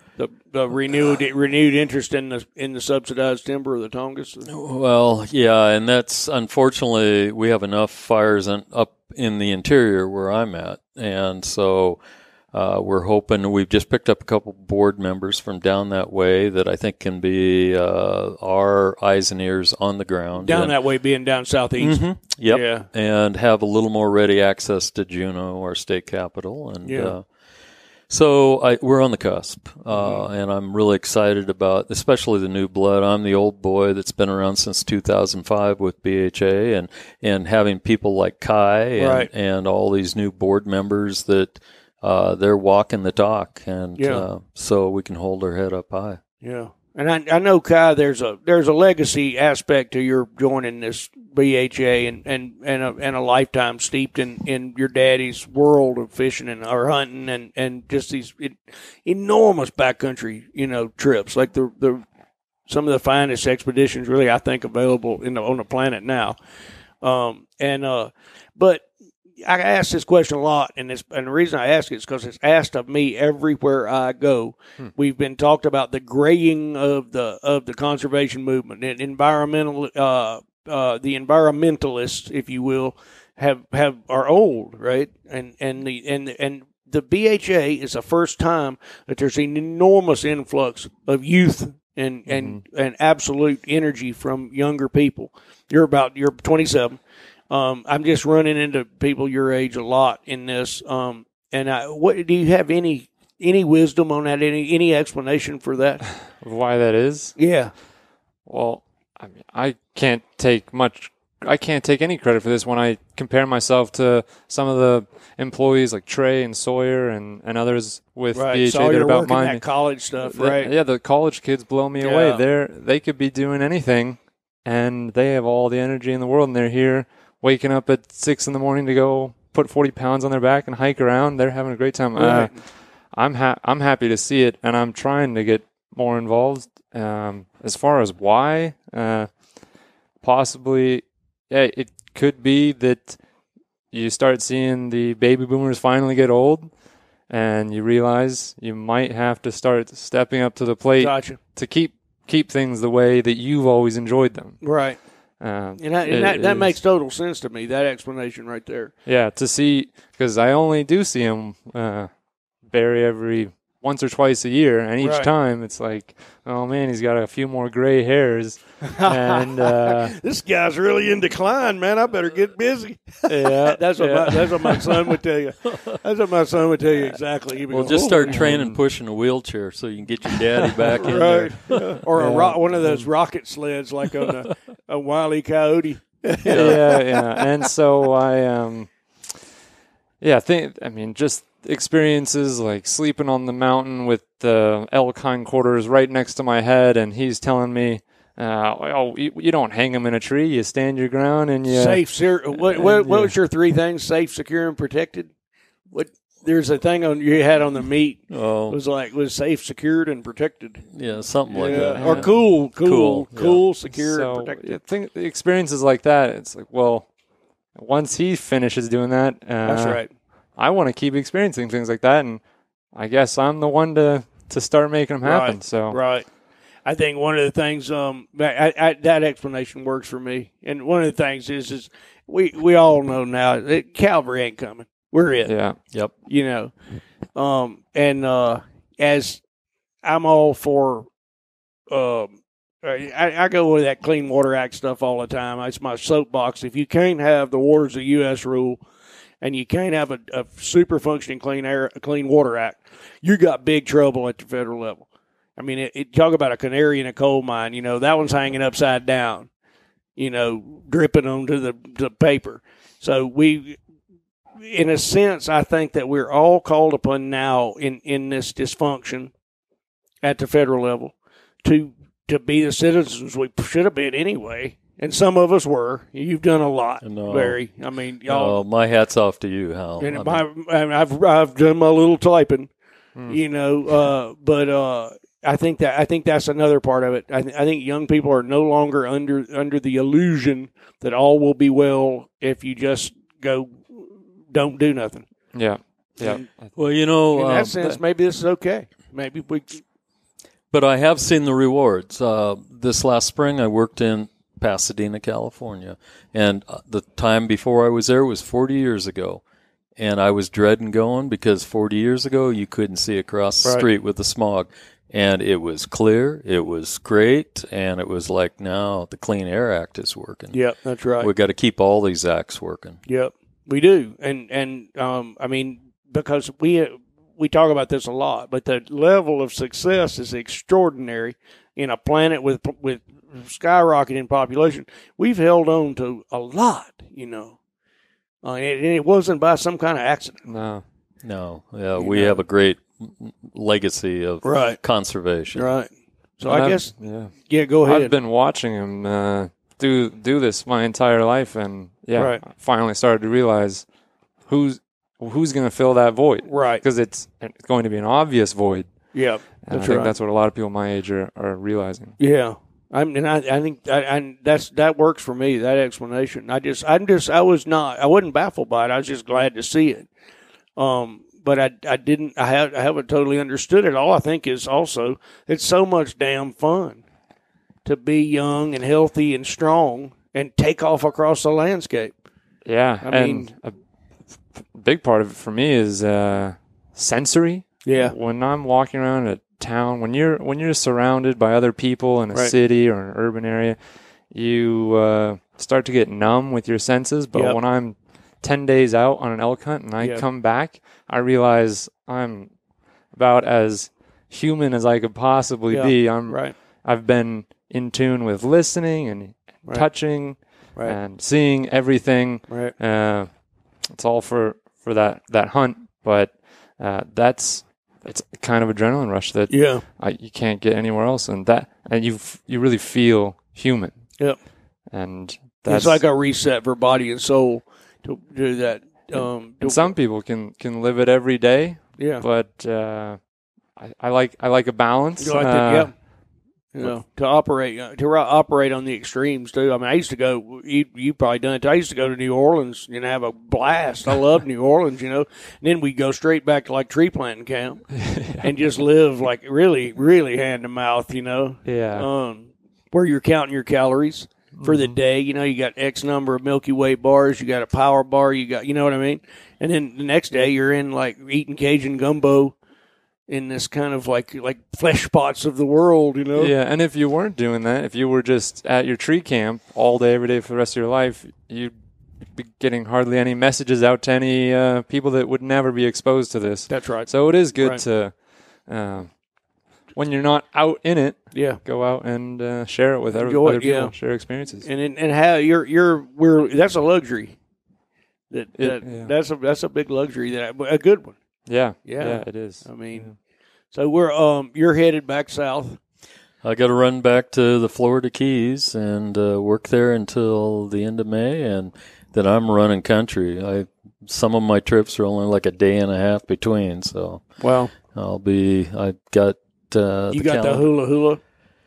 The renewed interest in the subsidized timber of the Tongass? Well, yeah, and that's unfortunately we have enough fires up in the interior where I'm at, and so we're hoping. We've just picked up a couple board members from down that way that I think can be our eyes and ears on the ground. That way being down southeast. Mm-hmm. Yep. Yeah. And have a little more ready access to Juneau, our state capital, and. So we're on the cusp, and I'm really excited about, especially the new blood. I'm the old boy that's been around since 2005 with BHA, and having people like Kai and all these new board members that they're walking the talk, and so we can hold our head up high. Yeah. And I know, Kai, there's a legacy aspect to your joining this BHA and a lifetime steeped in your daddy's world of fishing or hunting and just these enormous backcountry trips, like the some of the finest expeditions really I think available on the planet now. But I ask this question a lot, and the reason I ask it is because it's asked of me everywhere I go. We've been talked about the graying of the conservation movement, and the environmentalists, if you will, are old, right? And the BHA is the first time that there's an enormous influx of youth and absolute energy from younger people. You're 27. I'm just running into people your age a lot in this. What do you have any Any wisdom on that? Any explanation for that? Why that is? Yeah. Well, I mean, I can't take any credit for this when I compare myself to some of the employees like Trey and Sawyer and others with BHA so that about working mine. that college stuff, right? The college kids blow me away. They could be doing anything, and they have all the energy in the world, and they're here waking up at 6 a.m. to go put 40 pounds on their back and hike around. They're having a great time. Right. I'm happy to see it, and I'm trying to get more involved. As far as why, possibly, it could be that you start seeing the baby boomers finally get old, and you realize you might have to start stepping up to the plate to keep things the way that you've always enjoyed them. Right. And that makes total sense to me, that explanation right there. Yeah, to see, because I only do see them bury every once or twice a year, and each time it's like, oh man, he's got a few more gray hairs, and this guy's really in decline, man. I better get busy. Yeah, that's what my son would tell you. That's what my son would tell you exactly. Well, just start training pushing a wheelchair so you can get your daddy back in there, or one of those rocket sleds like on a Wile E. Coyote. yeah, and so I just experiences like sleeping on the mountain with the elk hindquarters right next to my head, and he's telling me, you don't hang them in a tree, you stand your ground, and you safe. What was your three things? Safe, secure, and protected. What? There's a thing you had on the meat. Oh, it was safe, secured, and protected. Yeah, something like that. Or cool, secure, and protected. I think the experiences like that, it's like, well, once he finishes doing that, that's right. I want to keep experiencing things like that, and I guess I'm the one to start making them happen. Right, so right. I think one of the things that explanation works for me, and one of the things is we all know now that Calvary ain't coming. We're it. Yeah. Yep. You know, as I'm all for, I go with that Clean Water Act stuff all the time. It's my soapbox. If you can't have the Waters of the U.S. rule, and you can't have a super functioning Clean Water Act, you got big trouble at the federal level. I mean, talk about a canary in a coal mine. You know, that one's hanging upside down, you know, dripping onto the paper. So we, in a sense, I think that we're all called upon now in this dysfunction at the federal level to be the citizens we should have been anyway. And some of us were. You've done a lot, Barry. I mean, y'all. Oh, my hat's off to you, Hal. And I've done my little typing, you know. But I think that's another part of it. I think young people are no longer under the illusion that all will be well if you just don't do nothing. Yeah, yeah. Well, you know, in that sense, maybe this is okay. Maybe we. But I have seen the rewards. This last spring, I worked in Pasadena, California. And the time before I was there was 40 years ago. And I was dreading going because 40 years ago you couldn't see across the street with the smog. And it was clear, it was great, and it was like now the Clean Air Act is working. Yep, that's right. We've got to keep all these acts working. Yep, we do. And I mean, because we talk about this a lot, but the level of success is extraordinary in a planet with skyrocketing population. We've held on to a lot, you know, and it wasn't by some kind of accident. No. Yeah, we have a great legacy of conservation. Right. So I guess, go ahead. I've been watching him do this my entire life, and I finally started to realize who's going to fill that void. Right. Because it's going to be an obvious void. Yeah. And I think that's what a lot of people my age are realizing. Yeah. I think that works for me, that explanation. I wasn't baffled by it. I was just glad to see it. But I haven't totally understood it. All I think is also it's so much damn fun to be young and healthy and strong and take off across the landscape. Yeah. I mean, a big part of it for me is sensory. Yeah. When I'm walking around a town, when you're surrounded by other people in a city or an urban area, you start to get numb with your senses. But when I'm 10 days out on an elk hunt and I come back, I realize I'm about as human as I could possibly be. I've been in tune with listening and touching and seeing everything. It's all for that hunt, but it's kind of adrenaline rush that you can't get anywhere else, and you really feel human. Yep. And it's like a reset for body and soul to do that. And some people can live it every day. Yeah. But I like a balance. You like that? To operate on the extremes too. I mean, I used to go. You probably done it. I used to go to New Orleans and have a blast. I love New Orleans, And then we go straight back to like tree planting camp and just live like really, really hand to mouth. Yeah. Where you're counting your calories for the day. You got X number of Milky Way bars. You got a power bar. You got, what I mean. And then the next day you're in like eating Cajun gumbo. In this kind of like flesh pots of the world, Yeah, and if you weren't doing that, if you were just at your tree camp all day, every day for the rest of your life, you'd be getting hardly any messages out to any people that would never be exposed to this. That's right. So it is good to, when you're not out in it, go out and share it with other people, share experiences. And how that's a luxury. That's a big luxury, a good one. Yeah, it is. I mean, so you're headed back south. I got to run back to the Florida Keys and work there until the end of May, and then I'm running country. Some of my trips are only like a day and a half between, so I got the hula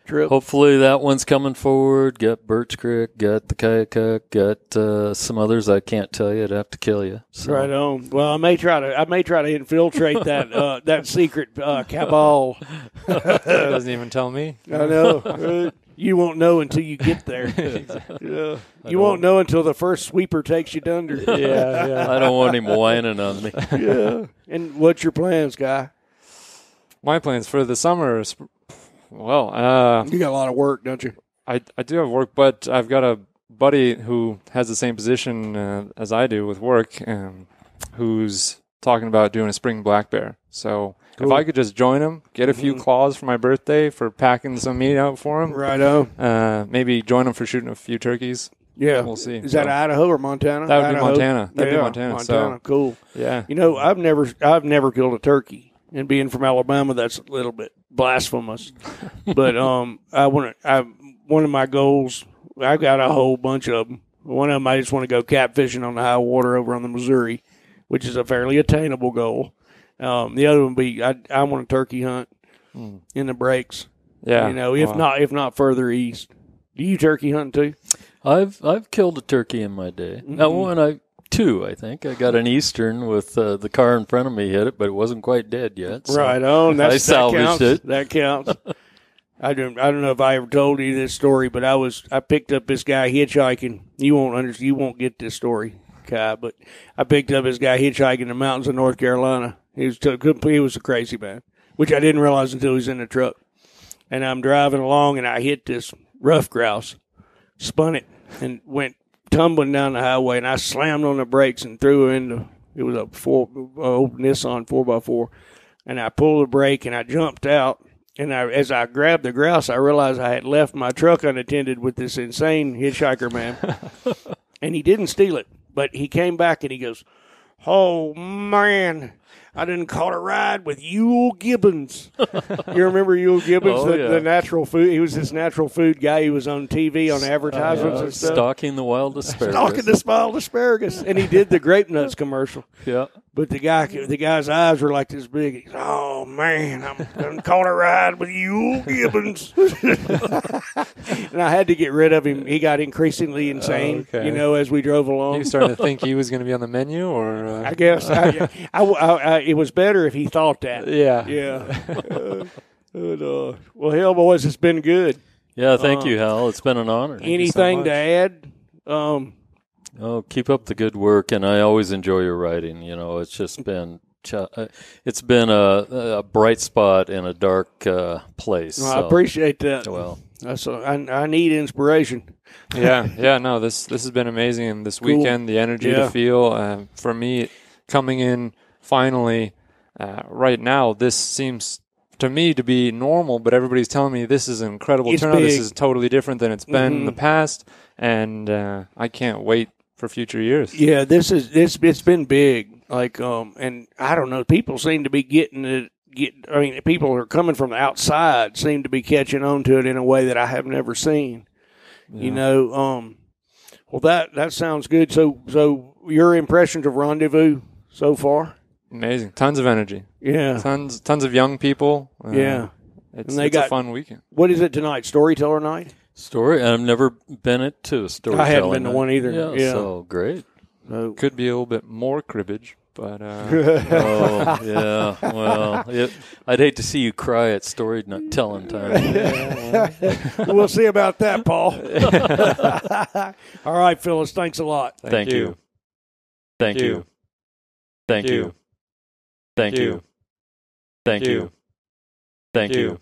trip. Hopefully that one's coming forward. Got Birch Creek, got the Kayak, got some others I can't tell you. I'd have to kill you. So. Right on. Well, I may try to infiltrate that secret cabal. He doesn't even tell me. I know. You won't know until you get there. Yeah. You won't know until the first sweeper takes you under. Yeah. I don't want him whining on me. Yeah. And what's your plans, Guy? My plans for the summer. Well, you got a lot of work, don't you? I do have work, but I've got a buddy who has the same position as I do with work, who's talking about doing a spring black bear. So if I could just join him, get a few claws for my birthday for packing some meat out for him. Right on. Maybe join him for shooting a few turkeys. Yeah. We'll see. Is that Idaho or Montana? That would Idaho? be Montana. That'd be Montana. So, cool. Yeah. I've never killed a turkey. And being from Alabama, that's a little bit blasphemous. But one of my goals, I've got a whole bunch of them. One of them, I just want to go catfishing on the high water over on the Missouri, which is a fairly attainable goal. The other one would be I want a turkey hunt in the breaks. Yeah. If not further east. Do you turkey hunt too? I've killed a turkey in my day. Now two, I think. I got an eastern with the car in front of me hit it, but it wasn't quite dead yet. So right on. I salvaged it. That counts. I don't know if I ever told you this story, but I picked up this guy hitchhiking. You won't get this story, Kai, but I picked up this guy hitchhiking in the mountains of North Carolina. He was a crazy man, which I didn't realize until he was in the truck. And I'm driving along, and I hit this rough grouse, spun it, and went tumbling down the highway, and I slammed on the brakes and threw her into. It was a old Nissan 4x4, and I pulled the brake and I jumped out. And as I grabbed the grouse, I realized I had left my truck unattended with this insane hitchhiker man, and he didn't steal it, but he came back and he goes, "Oh man, I done caught a ride with Yule Gibbons." You remember Yule Gibbons, the natural food? He was this natural food guy. He was on TV on advertisements and stuff. Stalking the wild asparagus. Stalking the wild asparagus. And he did the grape nuts commercial. Yeah. But the guy's eyes were like this big. He's, "Oh man, I'm done caught a ride with Yule Gibbons." And I had to get rid of him. He got increasingly insane, as we drove along. You were starting to think he was going to be on the menu, or I guess it was better if he thought that. Yeah. Well, hell, boys, it's been good. Yeah, thank you, Hal. It's been an honor. Anything to add? Keep up the good work, and I always enjoy your writing. It's just been a bright spot in a dark place. Well, I appreciate that. Well, I need inspiration. Yeah. No, this has been amazing, and this weekend, the energy to feel for me coming in finally right now, this seems to me to be normal, but everybody's telling me this is an incredible turnout. Big. This is totally different than it's been in the past, and I can't wait for future years. Yeah, it's been big. Like, and I don't know, people seem to be getting it. I mean, people who are coming from the outside seem to be catching on to it in a way that I have never seen. Yeah. You know, well, that sounds good. So your impressions of Rendezvous so far? Amazing. Tons of energy. Yeah. Tons of young people. Yeah. It's a fun weekend. What is it tonight? Storyteller night? I've never been to a storyteller. I haven't been to one either. Yeah. So great. Could be a little bit more cribbage, but oh yeah. Well, I'd hate to see you cry at storytelling time. We'll see about that, Paul. All right, Phyllis. Thanks a lot. Thank you. Thank you. Thank you. Thank you. Thank you. Thank you.